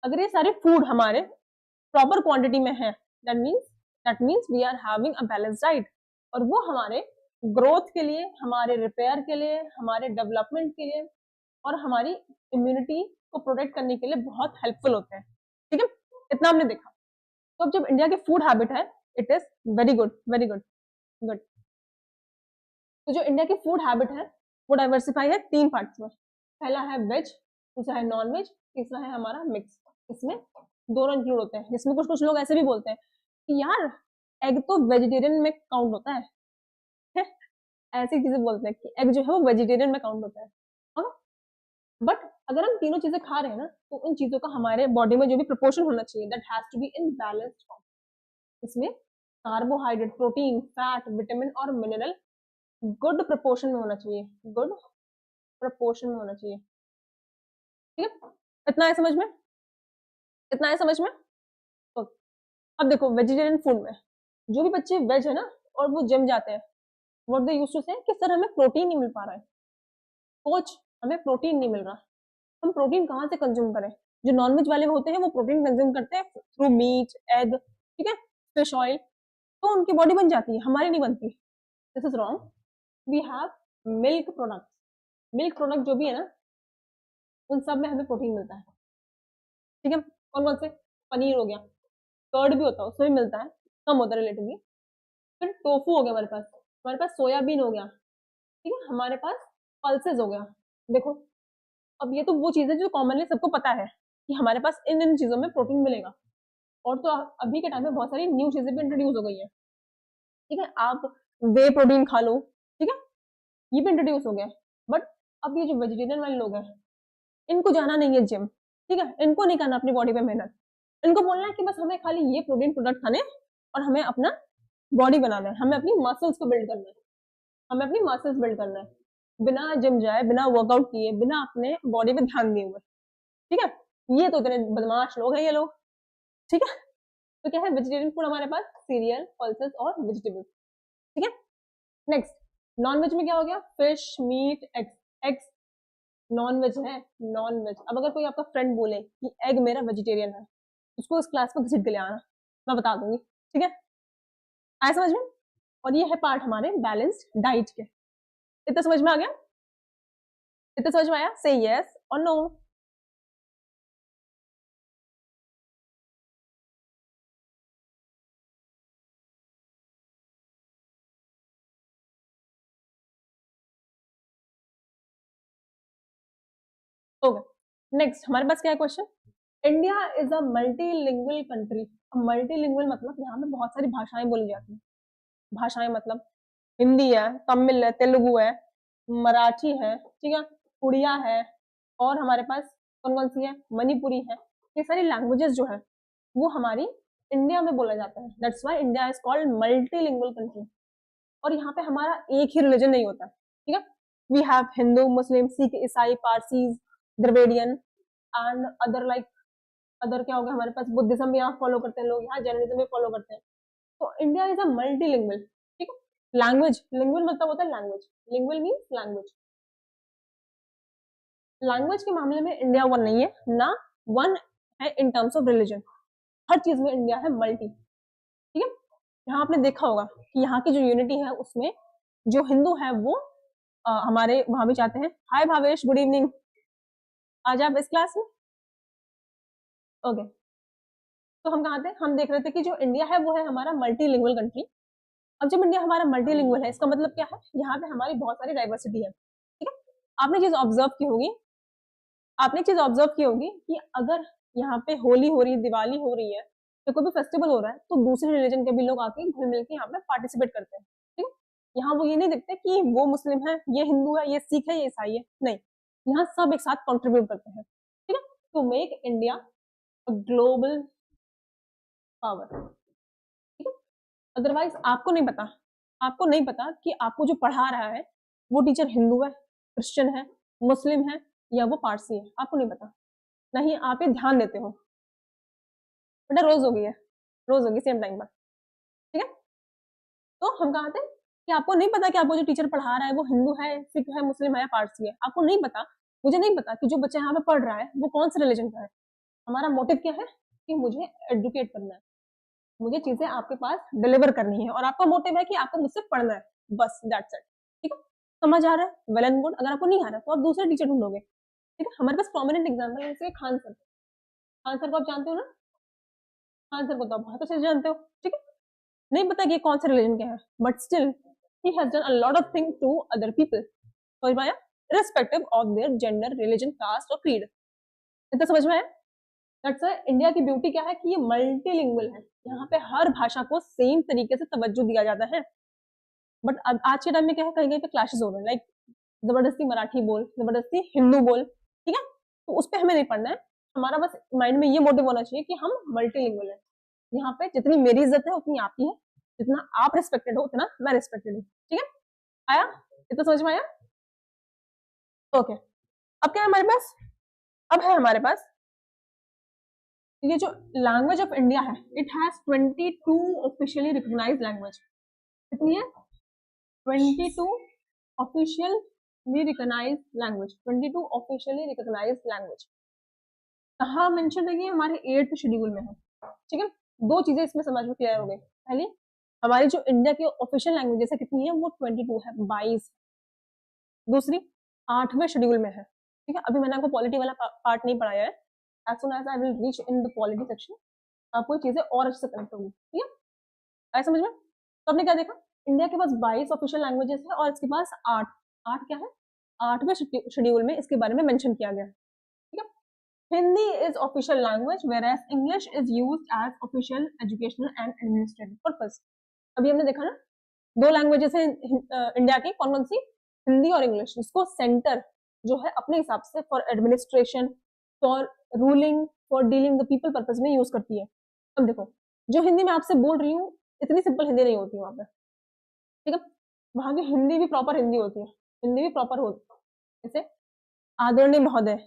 अगर ये सारे फूड हमारे प्रॉपर क्वांटिटी में है, that means we are having a balance diet, और वो हमारे ग्रोथ के लिए, हमारे रिपेयर के लिए, हमारे डेवलपमेंट के लिए और हमारी इम्यूनिटी को प्रोटेक्ट करने के लिए बहुत हेल्पफुल होते हैं, ठीक है। इतना हमने देखा। तो अब जब इंडिया की फूड हैबिट है, it is very good, very good, good. तो जो इंडिया की फूड हैबिट है, वो डाइवर्सिफाई है 3 पार्ट्स में। पहला है वेज, दूसरा है नॉन वेज, तीसरा है हमारा मिक्स। इसमें दोनों इंक्लूड होते हैं, जिसमें कुछ कुछ लोग ऐसे भी बोलते हैं कि यार एग तो वेजिटेरियन में काउंट होता है, ऐसी चीजें बोलते हैं कि एग जो है वो वेजिटेरियन में काउंट होता है, बट अगर हम तीनों चीजें खा रहे हैं ना, तो उन चीजों का हमारे बॉडी में जो भी प्रोपोर्शन होना चाहिए, that has to be in balanced form. इसमें कार्बोहाइड्रेट, प्रोटीन, फैट, विटामिन और मिनरल गुड प्रोपोर्शन में होना चाहिए, गुड प्रोपोर्शन में होना चाहिए, ठीक है। इतना है समझ में, इतना है समझ में। तो अब देखो वेजिटेरियन फूड में जो भी बच्चे वेज है ना और वो जिम जाते हैं, व्हाट दे यूज्ड टू से कि सर हमें प्रोटीन नहीं मिल पा रहा है, कोच हमें प्रोटीन नहीं मिल रहा, हम प्रोटीन कहाँ से कंज्यूम करें। जो नॉनवेज वाले होते हैं वो प्रोटीन कंज्यूम करते हैं थ्रू मीट, एग, ठीक है, फिश ऑयल, तो उनकी बॉडी बन जाती है, हमारी नहीं बनती। This is wrong. We have milk product, milk product जो भी है ना, उन सब में हमें प्रोटीन मिलता है, ठीक है। कौन कौन से, पनीर हो गया, कर्ड भी होता है, उसमें भी मिलता है, कम होता है रिलेटिवली। फिर टोफू हो गया हमारे पास सोयाबीन हो गया, ठीक है, हमारे पास पल्सेस हो गया। देखो, अब ये तो वो चीजें जो कॉमनली सबको पता है, कि हमारे पास इन इन चीज़ों में प्रोटीन मिलेगा। और तो अभी के टाइम में बहुत सारी न्यू चीज़ें भी इंट्रोड्यूस हो गई हैं, ठीक है, आप वे प्रोटीन खा लो, ठीक है, ये भी इंट्रोड्यूस हो गया। बट अब ये जो वेजिटेरियन वाले लोग हैं, इनको जाना नहीं है जिम, ठीक है, इनको नहीं करना अपनी बॉडी पे मेहनत, इनको बोलना है कि बस हमें खाली ये प्रोटीन प्रोडक्ट खाने और हमें अपना बॉडी बनाना है, हमें अपनी मसल्स को बिल्ड करना है, हमें अपनी मसल्स बिल्ड करना है, बिना जिम जाए, बिना वर्कआउट किए, बिना अपने बॉडी पे ध्यान दिए हुए, ठीक है। ये तो इतने बदमाश लोग हैं ये लोग, ठीक है। तो क्या है, वेजिटेरियन फूड हमारे पास सीरियल, पल्सेस और वेजिटेबल्स, ठीक है। नेक्स्ट, नॉन वेज में क्या हो गया, fish, meat, eggs. Eggs non veg है, नॉन वेज। अब अगर कोई आपका फ्रेंड बोले कि एग मेरा वेजिटेरियन है, उसको इस क्लास में घसीट के ले आना, मैं बता दूंगी, ठीक है, आया समझ में। और ये है पार्ट हमारे बैलेंस्ड डाइट के। इतना समझ में आ गया, इतना समझ में आया, से यस और नो। ओके, नेक्स्ट हमारे पास क्या है question, India is a multilingual country. Multilingual मतलब यहाँ पे बहुत सारी भाषाएं बोली जाती हैं। भाषाएं मतलब हिंदी है, तमिल है, तेलुगु है, मराठी है, ठीक है, उड़िया है, और हमारे पास कौन कौन सी है, मणिपुरी है। ये सारी लैंग्वेजेस जो है वो हमारी इंडिया में बोला जाता है, that's why India is called multilingual country. और यहाँ पे हमारा एक ही रिलीजन नहीं होता, ठीक है, वी हैव हिंदू, मुस्लिम, सिख, ईसाई, Parsis, Dravidian and other, like other क्या हो गया हमारे पास, बुद्धिज्म भी यहाँ फॉलो करते हैं लोग, यहाँ जैनिज्म भी फॉलो करते हैं। तो इंडिया इज अ मल्टीलिंगुअल, ठीक है। लैंग्वेज, लिंगुअल मतलब होता है language, lingual means language. Language के मामले में इंडिया वन नहीं है ना, वन है इन टर्म्स ऑफ रिलीजन। हर चीज में इंडिया है मल्टी, ठीक है। यहाँ आपने देखा होगा कि यहाँ की जो यूनिटी है उसमें जो हिंदू है वो हमारे वहां भी चाहते हैं। हाय भावेश, गुड इवनिंग, आज आप इस क्लास में। ओके, तो हम कहाँ थे, हम देख रहे थे कि जो इंडिया है वो है हमारा मल्टीलिंगुअल कंट्री। अब जब इंडिया हमारा मल्टीलिंगुअल है, इसका मतलब क्या है, यहाँ पे हमारी बहुत सारी डाइवर्सिटी है, ठीक है। आपने चीज ऑब्जर्व की होगी, आपने चीज ऑब्जर्व की होगी कि अगर यहाँ पे होली हो रही है, दिवाली हो रही है, तो कोई भी फेस्टिवल हो रहा है, तो दूसरे रिलीजन के भी लोग आके घुल मिल के यहाँ पे पार्टिसिपेट करते हैं, ठीक है। यहाँ वो ये नहीं देखते कि वो मुस्लिम है, ये हिंदू है, ये सिख है, ये ईसाई है, नहीं, यहाँ सब एक साथ कॉन्ट्रीब्यूट करते हैं, ठीक है, to make India global power, ठीक है। अदरवाइज आपको नहीं पता, आपको नहीं पता कि आपको जो पढ़ा रहा है वो टीचर हिंदू है, क्रिश्चियन है, मुस्लिम है, या वो पारसी है, आपको नहीं पता, नहीं आप ये ध्यान देते हो। बेटा रोज होगी है, रोज होगी सेम टाइम पर, ठीक है। तो हम कहा थे कि आपको नहीं पता कि आपको जो टीचर पढ़ा रहा है वो हिंदू है, सिख है, मुस्लिम है या पारसी है, आपको नहीं पता, मुझे नहीं पता कि जो बच्चा यहाँ पे पढ़ रहा है वो कौन से रिलीजन का है। हमारा मोटिव क्या है कि मुझे एडुकेट करना है, मुझे चीजें आपके पास डिलीवर करनी है, और आपका मोटिव है कि आपको मुझसे पढ़ना है, बस दैट्स इट, ठीक है। समझ आ रहा है, वेल एंड गुड। अगर आपको नहीं आ रहा है तो आप दूसरे टीचर ढूंढोगे, ठीक है। हमारे पास प्रोमिनेंट एग्जाम्पल है जैसे खान सर, खान सर को आप जानते हो ना, खान सर को तो आप बहुत अच्छे से जानते हो, ठीक है। नहीं पता कि कौन से रिलीजन के हैं, but still he has done a lot of things to other people, समझ में आया, irrespective of their gender, religion, caste और creed। इतना समझ में आया। दैट्स व्हाई इंडिया की ब्यूटी क्या है कि ये मल्टीलिंगुअल है, यहाँ पे हर भाषा को सेम तरीके से तवज्जो दिया जाता है। बट आज के टाइम में क्या है, कहीं कहीं पे क्लैशेस हो रहे हैं, लाइक जबरदस्ती मराठी बोल, जबरदस्ती हिंदू बोल, ठीक है, तो उस पर हमें नहीं पढ़ना है। हमारा बस माइंड में ये मोटिव होना चाहिए कि हम मल्टीलिंगुअल है, यहाँ पे जितनी मेरी इज्जत है उतनी आपकी है, जितना आप रिस्पेक्टेड हो उतना मैं रिस्पेक्टेड हूँ, ठीक है। आया, इतना समझ में आया। ओके, अब क्या है हमारे पास, अब है हमारे पास ये जो लैंग्वेज ऑफ इंडिया है, it has 22 officially recognised language. कितनी है, 22 officially recognised language, 22 officially recognised language. कहाँ मेंशन है, हमारे 8th शेड्यूल में है, ठीक है। दो चीजें इसमें समझ में क्लियर हो गई, पहली हमारी जो इंडिया की ऑफिशियल लैंग्वेजेस है कितनी है, वो 22 है, 22। दूसरी 8वें शेड्यूल में है, ठीक है। अभी मैंने आपको पॉलिटी वाला पार्ट नहीं पढ़ाया है, as soon as I will reach in the polity section आपको चीजें और अच्छे से कनेक्ट होंगी, ठीक है। आया समझ में। तो आपने क्या देखा, इंडिया के पास 22 ऑफिशियल लैंग्वेजेस है और इसके पास 8 क्या है, 8वें शेड्यूल में इसके बारे में मेंशन किया गया है, ठीक है। Hindi is official language whereas English is used as official educational and administrative purpose. अभी हमने देखा ना, दो लैंग्वेजेस हैं इंडिया की, कौन कौन सी? हिंदी और इंग्लिश, जिसको सेंटर जो है अपने हिसाब से for administration, for ruling, for dealing the people purpose में यूज करती है। अब देखो, जो हिंदी में आपसे बोल रही हूँ, इतनी सिंपल हिंदी नहीं होती वहां पे, ठीक है? वहां की हिंदी भी प्रॉपर हिंदी होती है, हिंदी भी प्रॉपर होती है। जैसे आदरणीय महोदय,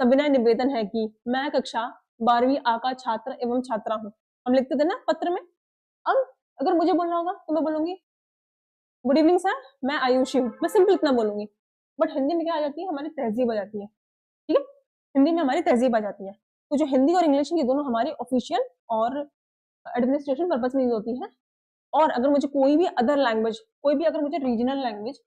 सविनय निवेदन है कि मैं कक्षा 12वीं आ का छात्र एवं छात्रा हूँ, हम लिखते थे ना पत्र में। अब अगर मुझे बोलना होगा तो मैं बोलूंगी गुड इवनिंग सर, मैं आयुषी हूँ, मैं सिंपल इतना बोलूंगी। बट हिंदी में क्या आ जाती है, हमारी तहजीब आ जाती है, ठीक है? हिंदी में हमारी तहजीब आ जाती है। तो जो हिंदी और इंग्लिश है, ये दोनों हमारी ऑफिशियल और एडमिनिस्ट्रेशन पर्पज में यूज होती है। और अगर मुझे कोई भी अदर लैंग्वेज, कोई भी अगर मुझे रीजनल लैंग्वेज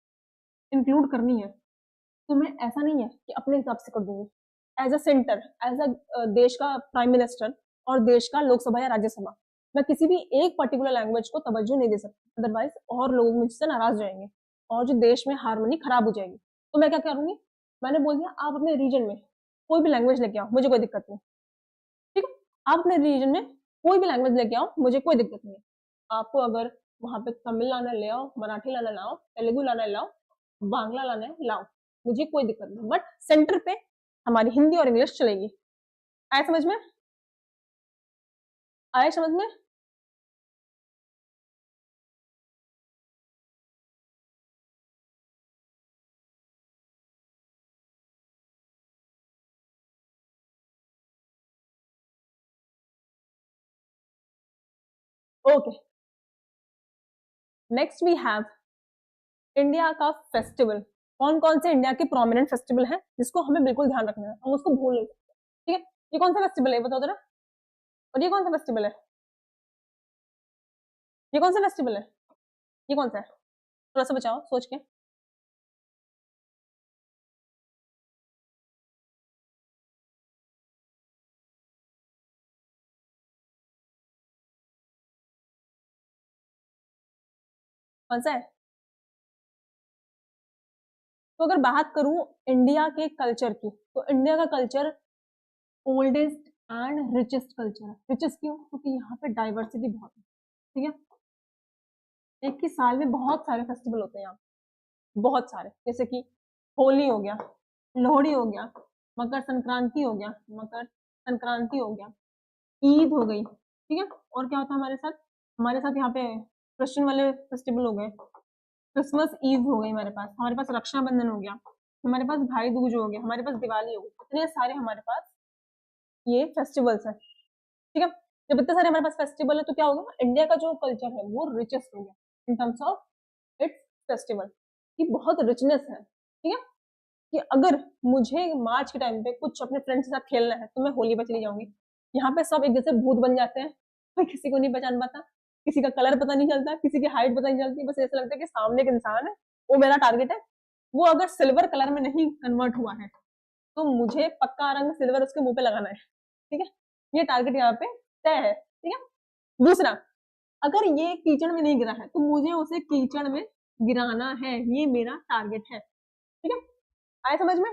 इंक्लूड करनी है, तो मैं ऐसा नहीं है कि अपने हिसाब से कर दूंगी। As a centre, as a देश का प्राइम मिनिस्टर और देश का लोकसभा या राज्यसभा, मैं किसी भी एक पर्टिकुलर लैंग्वेज को तवज्जो नहीं दे सकती, अदरवाइज और लोग मुझसे नाराज जाएंगे और जो देश में हारमोनी खराब हो जाएगी। तो मैं क्या करूंगी, मैंने बोल दिया आप अपने रीजन में कोई भी लैंग्वेज लेके आओ, मुझे कोई दिक्कत नहीं, ठीक है? आप अपने रीजन में कोई भी लैंग्वेज लेके आओ, मुझे कोई दिक्कत नहीं है। आपको अगर वहां पे तमिल लाना ले आओ, मराठी लाना लाओ, तेलुगु लाना लाओ, बांग्ला लाना है लाओ, मुझे कोई दिक्कत नहीं। बट सेंटर पे हमारी हिंदी और इंग्लिश चलेगी। आया समझ में? आया समझ में? Okay, next we have India का फेस्टिवल। कौन कौन से इंडिया के प्रोमिनेंट फेस्टिवल हैं जिसको हमें बिल्कुल ध्यान रखना है, हम उसको भूल नहीं सकते, ठीक है? ये कौन सा फेस्टिवल है बताओ जरा, और ये कौन सा फेस्टिवल है? ये कौन सा फेस्टिवल है? ये कौन सा है? थोड़ा सा बचाओ सोच के। कौन सा है? तो अगर बात करूं इंडिया के कल्चर की, तो इंडिया का culture oldest and richest culture है। रिचेस्ट क्यों? क्योंकि यहाँ पे डाइवर्सिटी बहुत है, ठीक है? एक ही साल में बहुत सारे फेस्टिवल होते हैं यहाँ, बहुत सारे, जैसे कि होली हो गया, लोहड़ी हो गया, मकर संक्रांति हो गया, मकर संक्रांति हो गया, ईद हो गई, ठीक है? और क्या होता है हमारे साथ? हमारे साथ यहाँ पे क्रिश्चियन वाले फेस्टिवल हो गए, क्रिसमस ईव हो गई हमारे पास रक्षाबंधन हो गया, हमारे पास भाई दूज हो गया, हमारे पास दिवाली हो गई। इतने सारे हमारे पास ये फेस्टिवल्स हैं, ठीक है? जब इतने सारे हमारे पास फेस्टिवल है, तो क्या होगा, इंडिया का जो कल्चर है वो रिचेस्ट हो गया in terms of its festival, की बहुत रिचनेस है, ठीक है? कि अगर मुझे मार्च के टाइम पे कुछ अपने फ्रेंड्स के साथ खेलना है, तो मैं होली पे चली जाऊंगी। यहाँ पे सब एक जैसे भूत बन जाते हैं, कोई किसी को नहीं पहचान पाता, किसी का कलर पता नहीं चलता, किसी की हाइट पता नहीं चलती, बस ऐसा लगता है कि सामने एक इंसान है, वो मेरा टारगेट है। वो अगर सिल्वर कलर में नहीं कन्वर्ट हुआ है, तो मुझे पक्का रंग सिल्वर उसके मुंह पे लगाना है, ठीक है? ये टारगेट यहाँ पे तय है, ठीक है? दूसरा, अगर ये कीचड़ में नहीं गिरा है, तो मुझे उसे कीचड़ में गिराना है, ये मेरा टारगेट है, ठीक है? आए समझ में?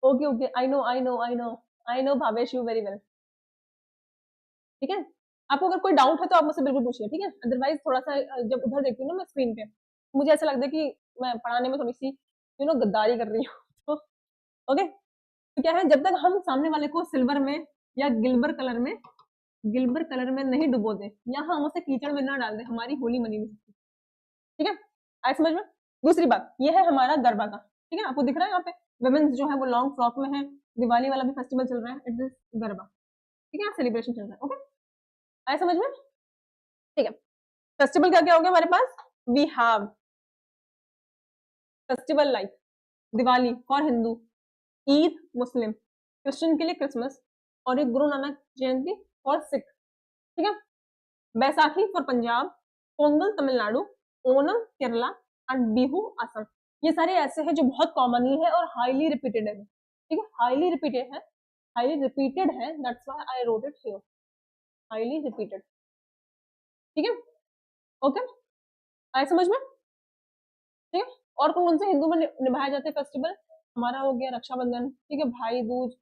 Okay okay, I know I know I know, I know Bhavesh you very well, ठीक है? आपको अगर कोई डाउट है तो आप मुझसे बिल्कुल पूछिए, ठीक है? अदरवाइज थोड़ा सा जब उधर देखती हूँ ना मैं स्क्रीन पे, मुझे ऐसा लगता है कि मैं पढ़ाने में थोड़ी सी गद्दारी कर रही हूँ। तो ओके, तो क्या है, जब तक हम सामने वाले को सिल्वर में या गिल्बर कलर में नहीं डुबो दे, या हम उसे कीचड़ में ना डाल दे, हमारी होली मनी नहीं सकती, ठीक है? आए समझ में? दूसरी बात, ये है हमारा गरबा का, ठीक है? आपको दिख रहा है यहाँ पे वुमेन्स जो है वो लॉन्ग फ्रॉक में है, दिवाली वाला भी फेस्टिवल चल रहा है, इट इज गरबा, ठीक है? सेलिब्रेशन चल रहा है, ओके? आए समझ में? ठीक है, फेस्टिवल क्या क्या हो गया हमारे पास? We have festival like Diwali for Hindu, Eid Muslim, Christian के लिए क्रिसमस, और एक गुरु नानक जयंती फॉर सिख, ठीक है? Baisakhi for Punjab, Pongal Tamil Nadu, Onam Kerala and Bihu Assam. ये सारे ऐसे हैं जो बहुत कॉमनली है और हाईली रिपीटेड है, ठीक है? हाईली रिपीटेड है, हाईली रिपीटेड है, that's why I wrote it here, highly repeated, ठीक है? ओके, आए समझ में? ठीक है। और कौन से हिंदू में निभाए जाते हैं फेस्टिवल? हमारा हो गया रक्षाबंधन, ठीक है, भाई दूज,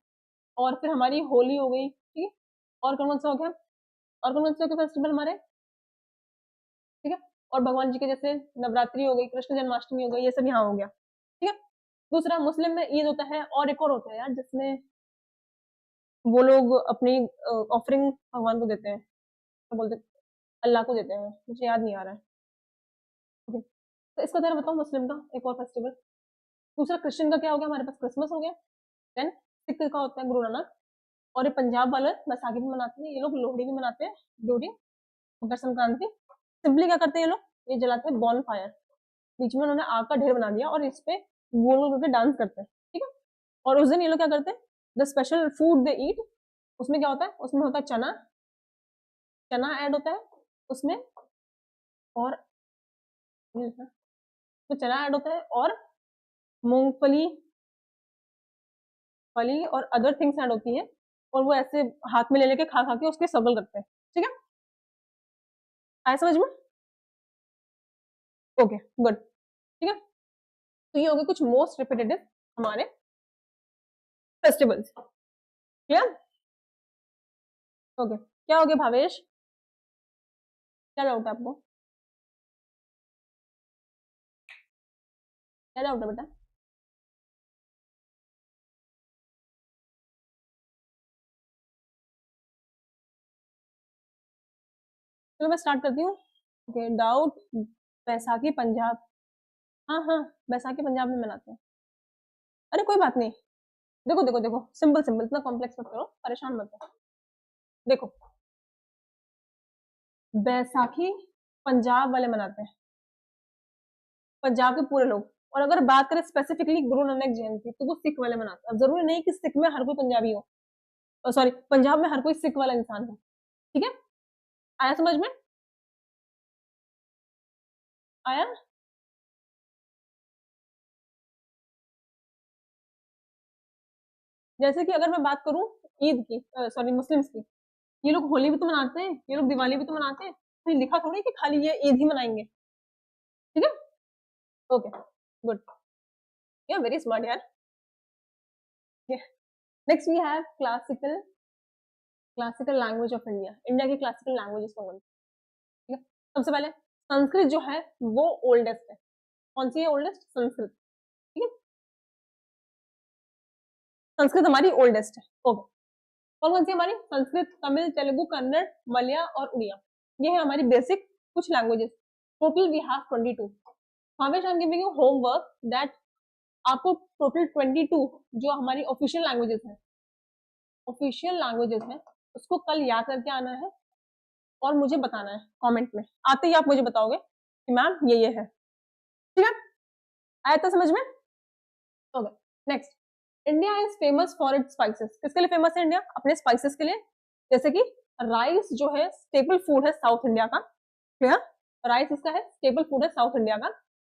और फिर हमारी होली हो गई, ठीक है। और कौन सा हो गया? और कौन से हो गए फेस्टिवल हमारे? ठीक है। और भगवान जी के जैसे नवरात्रि हो गई, कृष्ण जन्माष्टमी हो गई, ये सब यहाँ हो गया, ठीक है। दूसरा मुस्लिम में ईद होता है, और एक और होता है यार जिसमें वो लोग अपनी ऑफरिंग भगवान को देते हैं, तो बोलते अल्लाह को देते हैं, मुझे याद नहीं आ रहा है। ओके, तो इसका जरा बताओ मुस्लिम का एक और फेस्टिवल। दूसरा क्रिश्चियन का क्या हो गया? हमारे पास क्रिसमस हो गया। देन सिख का होता है गुरु नानक, और ये पंजाब वाले बैसाखी भी मनाते हैं, ये लोग लोहड़ी भी मनाते हैं, लोहड़ी, मकर संक्रांति। सिंपली क्या करते हैं ये लोग? ये जलाते हैं बॉन फायर, बीच में उन्होंने आग का ढेर बना दिया और इस पे गोल गोल करके डांस करते हैं, ठीक है। और उस दिन ये लोग क्या करते हैं? द स्पेशल फूड दे ईट, उसमें क्या होता है? उसमें होता है चना, चना ऐड होता है उसमें, और तो चना ऐड होता है, और मूंगफली, फली और अदर थिंग्स ऐड होती है, और वो ऐसे हाथ में ले लेके खा खा के उसके सगल करते हैं, ठीक है। आया समझ में? ओके गुड, ठीक है। तो ये हो गए कुछ मोस्ट रिपीटेटिव हमारे फेस्टिवल्स, क्लियर? ओके, क्या हो गया भावेश? क्या डाउट है आपको? क्या डाउट है बेटा? चलो मैं स्टार्ट करती हूँ। ओके, डाउट, बैसाखी पंजाब, हाँ हाँ, बैसाखी पंजाब में मनाते हैं। अरे कोई बात नहीं, देखो देखो देखो, सिंपल सिंपल, इतना कॉम्प्लेक्स मत करो, परेशान मत हो। देखो, बैसाखी पंजाब वाले मनाते हैं, पंजाब के पूरे लोग। और अगर बात करें स्पेसिफिकली गुरु नानक जयंती, तो वो सिख वाले मनाते हैं। अब जरूरी नहीं कि सिख में हर कोई पंजाबी हो, सॉरी, पंजाब में हर कोई सिख वाला इंसान हो, ठीक है। आया समझ में? आया? जैसे कि अगर मैं बात करूं ईद की, सॉरी मुस्लिम्स की, ये लोग होली भी तो मनाते हैं, ये लोग दिवाली भी तो मनाते हैं, तो लिखा थोड़ी कि खाली ये ईद ही मनाएंगे, ठीक है। Okay good, you very smart यार। Next we have classical, classical language of India, India की क्लासिकल लैंग्वेजेस को, ठीक है। सबसे पहले संस्कृत जो है वो ओल्डेस्ट है। कौन सी है ओल्डेस्ट? संस्कृत, ठीक है। संस्कृत हमारी ओल्डेस्ट है, ओके। कौन कौन सी हमारी? संस्कृत, तमिल, तेलुगु, कन्नड़, मलया और उड़िया, ये है हमारी बेसिक कुछ लैंग्वेजेस। Total we have 22। हावेश I am giving you homework that आपको टोटल 22 जो हमारी ऑफिशियल लैंग्वेजेस हैं, ऑफिशियल लैंग्वेजेस हैं, उसको कल याद करके आना है और मुझे बताना है कमेंट में। आते ही आप मुझे बताओगे कि मैम ये है, ठीक है। आया था समझ में? Okay, next, India is famous for its spices. किसके लिए फेमस है इंडिया? अपने स्पाइसेस के लिए। जैसे कि राइस जो है स्टेपल फूड है साउथ इंडिया का, क्लियर? राइस इसका है स्टेपल फूड है साउथ इंडिया का।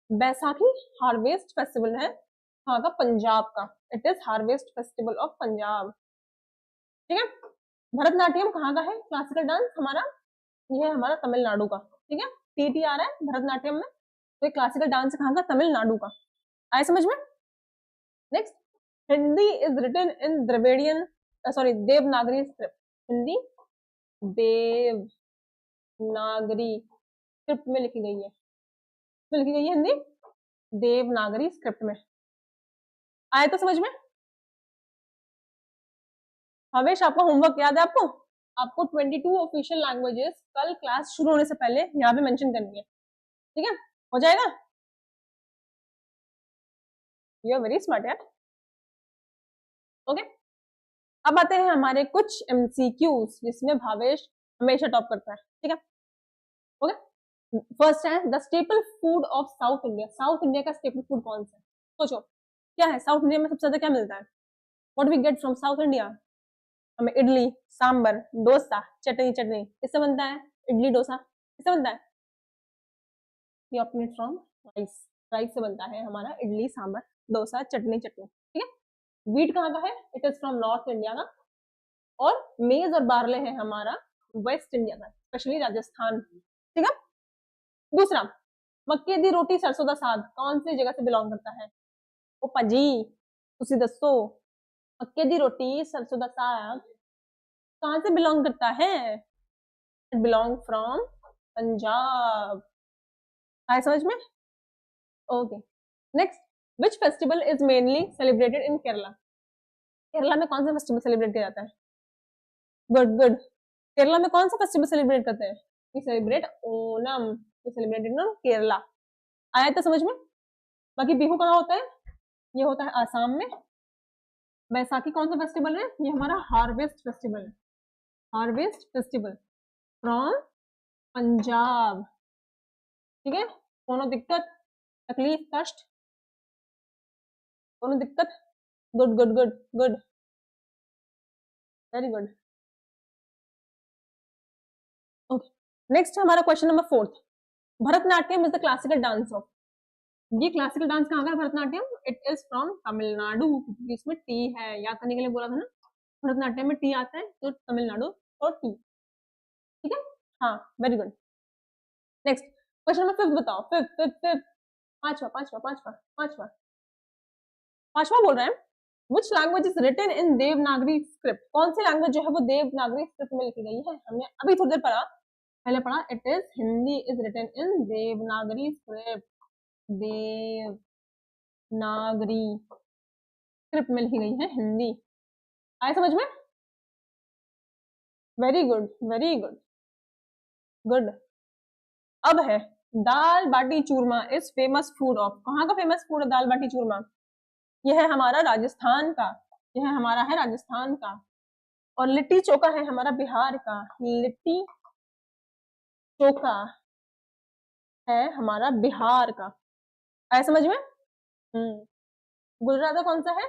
बैसाखी हार्वेस्ट फेस्टिवल है कहाँ का? पंजाब का। It is harvest festival of Punjab, ठीक है। भरतनाट्यम कहाँ का है क्लासिकल डांस हमारा? ये है हमारा तमिलनाडु का, ठीक है। टीटी आ रहा है भरतनाट्यम में, तो क्लासिकल डांस कहाँ का? तमिलनाडु का। आए समझ में? Next, Hindi is written in Dravidian, sorry Devanagari script. Hindi Devanagari script में लिखी गई है, में लिखी गई है हिंदी देवनागरी स्क्रिप्ट में। आया तो समझ में? हमेश आपका होमवर्क याद है आपको? आपको 22 ऑफिशियल लैंग्वेजेस कल क्लास शुरू होने से पहले यहाँ पे मेंशन करनी है, ठीक है। हो जाएगा? यू आर वेरी स्मार्ट यार, ओके। अब आते हैं हमारे कुछ एमसीक्यूज जिसमें भावेश हमेशा टॉप करता है, ठीक है। ओके, फर्स्ट है the staple food of south India. South India का स्टेपल फूड कौन सा है? सोचो क्या है साउथ इंडिया में सबसे ज्यादा क्या मिलता है? What we get from south India? हमें इडली, सांबर, डोसा, चटनी, चटनी इससे बनता है। इडली डोसा इससे बनता है। ये ऑप्टेड फ्रॉम राइस, राइस से बनता है हमारा इडली, सांबर, डोसा, चटनी, चटनी, ठीक है। व्हीट कहाँ का है? It is from north India का। और मेज और बार्ले है हमारा वेस्ट इंडिया का, स्पेशली राजस्थान, ठीक है। दूसरा, मक्के दी रोटी सरसों दा साग कौन सी जगह से बिलोंग करता है? ओ भाजी तुसी दसो, मक्के दी रोटी सरसों दा साग कहाँ से बिलोंग करता है? It belong from Punjab. आए समझ में? Okay next, which festival is mainly celebrated in Kerala? Kerala में कौन सा फेस्टिवल सेलिब्रेट किया जाता है? Good good. केरला में कौन सा फेस्टिवल सेलिब्रेट करते हैं? We celebrate Onam, we celebrate in Kerala. आया तो समझ में? बाकी बिहू कहाँ होता है? ये होता है आसाम में। बैसाखी कौन सा फेस्टिवल है? ये हमारा हार्वेस्ट फेस्टिवल है, हार्वेस्ट फेस्टिवल फ्रॉम पंजाब। ठीक है, कोनो दिक्कत, तकलीफ, कष्ट, कोनो दिक्कत? Good good good good, very good. Okay next हमारा question number 4, Bharatanatyam is the classical dance of. ये क्लासिकल डांस कहाँ का है Bharatanatyam? It is from Tamil Nadu, क्योंकि इसमें टी है, याद करने के लिए बोला था ना, भरतनाट्यम में टी आता है तो तमिलनाडु और टी। ठीक है, हाँ very good. Next question number 5 बताओ, फिफ्थ फिफ्थ फिफ्थ, पांचवा पांचवा पांचवा पांचवा पांचवा बोल रहे हैं, which language is written in Devanagari script? कौन सी लैंग्वेज जो है वो देवनागरी स्क्रिप्ट में लिखी गई है? हमने अभी थोड़ी देर पहले पढ़ा, it is Hindi is written in Devanagari script, Devanagari script में लिखी गई है हिंदी। आए समझ में? Very good very good good. अब है dal baati churma is famous food of, कहाँ का फेमस फूड है दाल बाटी चूरमा? यह है हमारा राजस्थान का, यह हमारा है राजस्थान का। और लिट्टी चोखा है हमारा बिहार का, लिट्टी चोखा है हमारा बिहार का। आया समझ में? गुजरात का कौन सा है?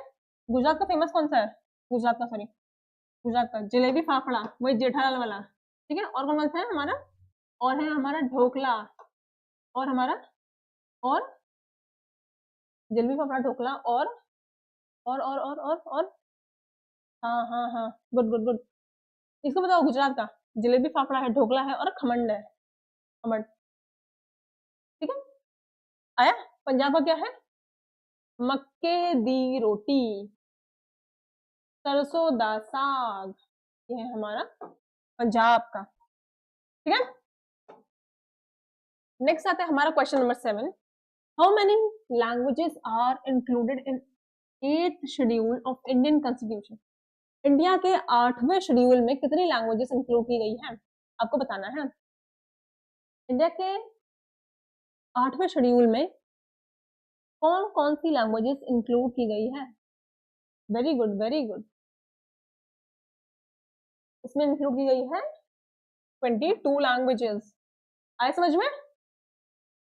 गुजरात का फेमस कौन सा है? गुजरात का, सॉरी, गुजरात का जलेबी फाफड़ा, वही जेठालाल वाला। ठीक है, और कौन सा है हमारा? और है हमारा ढोकला, और हमारा, और जलेबी फाफड़ा ढोकला, और हाँ हाँ हाँ, गुड गुड गुड। इसको बताओ, गुजरात का जलेबी फाफड़ा है, ढोकला है और खमंड है, खमंड। ठीक है, आया? पंजाब का क्या है? मक्के दी रोटी सरसों दा साग, ये है हमारा पंजाब का। ठीक है, नेक्स्ट आता है हमारा question number 7, how many languages are included in 8th schedule of Indian constitution? India के 8वें शेड्यूल में कितनी लैंग्वेजेस इंक्लूड की गई है? आपको बताना है। इंडिया के 8वें शेड्यूल में कौन कौन सी लैंग्वेजेस इंक्लूड की गई है? Very good very good. इसमें इंक्लूड की गई है 22 लैंग्वेजेस। आए समझ में?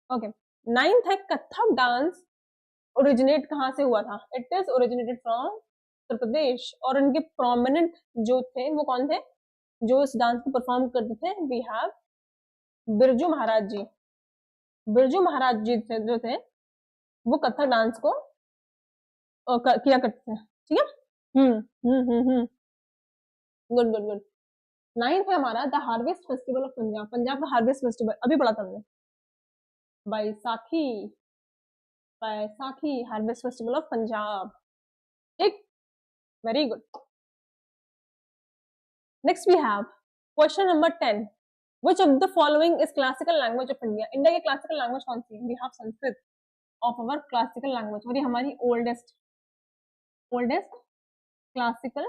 ओके, 9th है कथक डांस ओरिजिनेट कहाँ से हुआ था? It is originated from Uttar Pradesh. और इनके प्रोमिनेंट जो थे वो कौन थे जो इस डांस को परफॉर्म करते थे? वी हैव बिरजू महाराज जी। बिरजू महाराज जी थे जो थे वो कथक डांस को किया करते थे। ठीक है, गुड गुड गुड। 9th है हमारा the harvest festival of Punjab, Punjab का हार्वेस्ट फेस्टिवल अभी पढ़ा था हमने, Baisakhi, Baisakhi harvest festival of Punjab. ठीक, very good. Next we have question number 10, which of the following is classical language of India? India की क्लासिकल लैंग्वेज कौन सी है? We have Sanskrit of our classical language, और ये हमारी ओल्डेस्ट क्लासिकल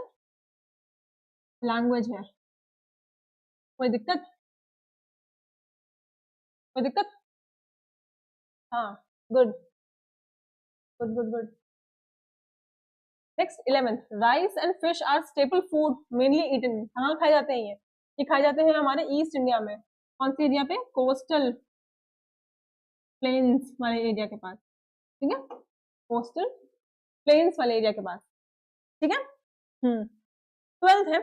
लैंग्वेज है। कोई दिक्कत? कोई दिक्कत? हाँ, good good good good. Next 11th, rice and fish are staple food mainly eaten, कहाँ खाए जाते हैं? ये खाए जाते हैं हमारे ईस्ट इंडिया में। कौन सी एरिया पे? कोस्टल प्लेन्स वाले एरिया के पास। ठीक है, कोस्टल प्लेन्स वाले एरिया के पास। ठीक है, 12th है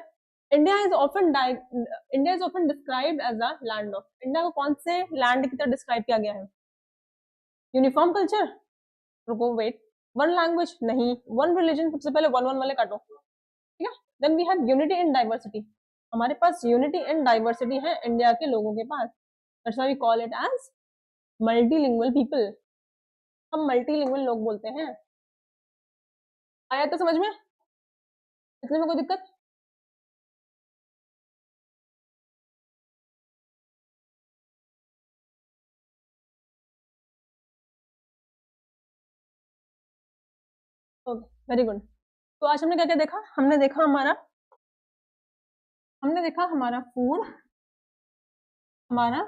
India is often described as a land of, India को कौन से लैंड की तरह डिस्क्राइब किया गया है? यूनिफॉर्म कल्चर, रुको वेट, वन लैंग्वेज नहीं, वन रिलीजन, सबसे पहले वन वन वाले काटो। ठीक है, then we have unity in diversity, हमारे पास यूनिटी इन डाइवर्सिटी है इंडिया के लोगों के पास, that's why we call it as multilingual people, हम मल्टीलिंगुअल लोग बोलते हैं। आया तो समझ में? इतने में कोई दिक्कत? Okay, very good. तो आज हमने क्या क्या देखा? हमने देखा हमारा फूड, हमारा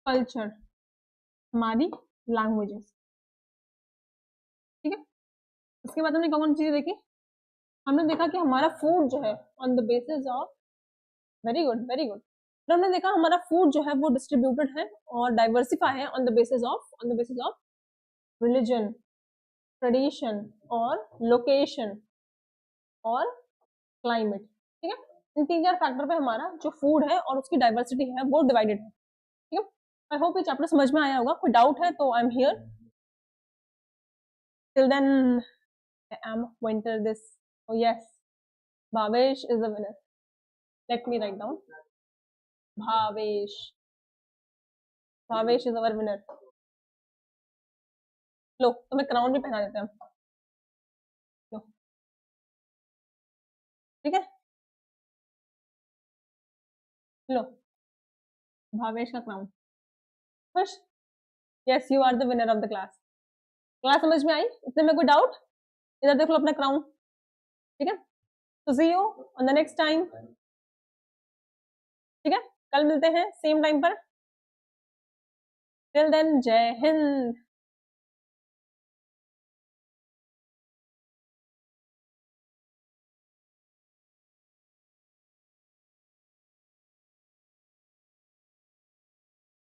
कल्चर, हमारी लैंग्वेजेस, ठीक है। उसके बाद हमने कौन चीज देखी? हमने देखा कि हमारा फूड जो है on the basis of, very good very good, तो हमने देखा हमारा फूड जो है वो डिस्ट्रीब्यूटेड है और डाइवर्सिफाई है on the basis of religion, tradition और लोकेशन और क्लाइमेट, ठीक है। इन तीन चार फैक्टर पे हमारा जो फूड है और उसकी डाइवर्सिटी है वो डिवाइडेड है, ठीक है। आई होप ये चैप्टर समझ में आया होगा। कोई डाउट है तो I am here, till then I am going to this. Oh yes, Bhavesh is the winner, let me write down, Bhavesh, Bhavesh is our winner. लो तुम्हें क्राउन भी पहना देते हैं हम, लो, ठीक है, लो भावेश का क्राउन। खुश? Yes, you are the winner of the class. Class समझ में आई? इतने में कोई डाउट? इधर देख लो अपना क्राउन, ठीक है। तो see you on the next time, ठीक है। कल मिलते हैं सेम टाइम पर। टिल देन जय हिंद।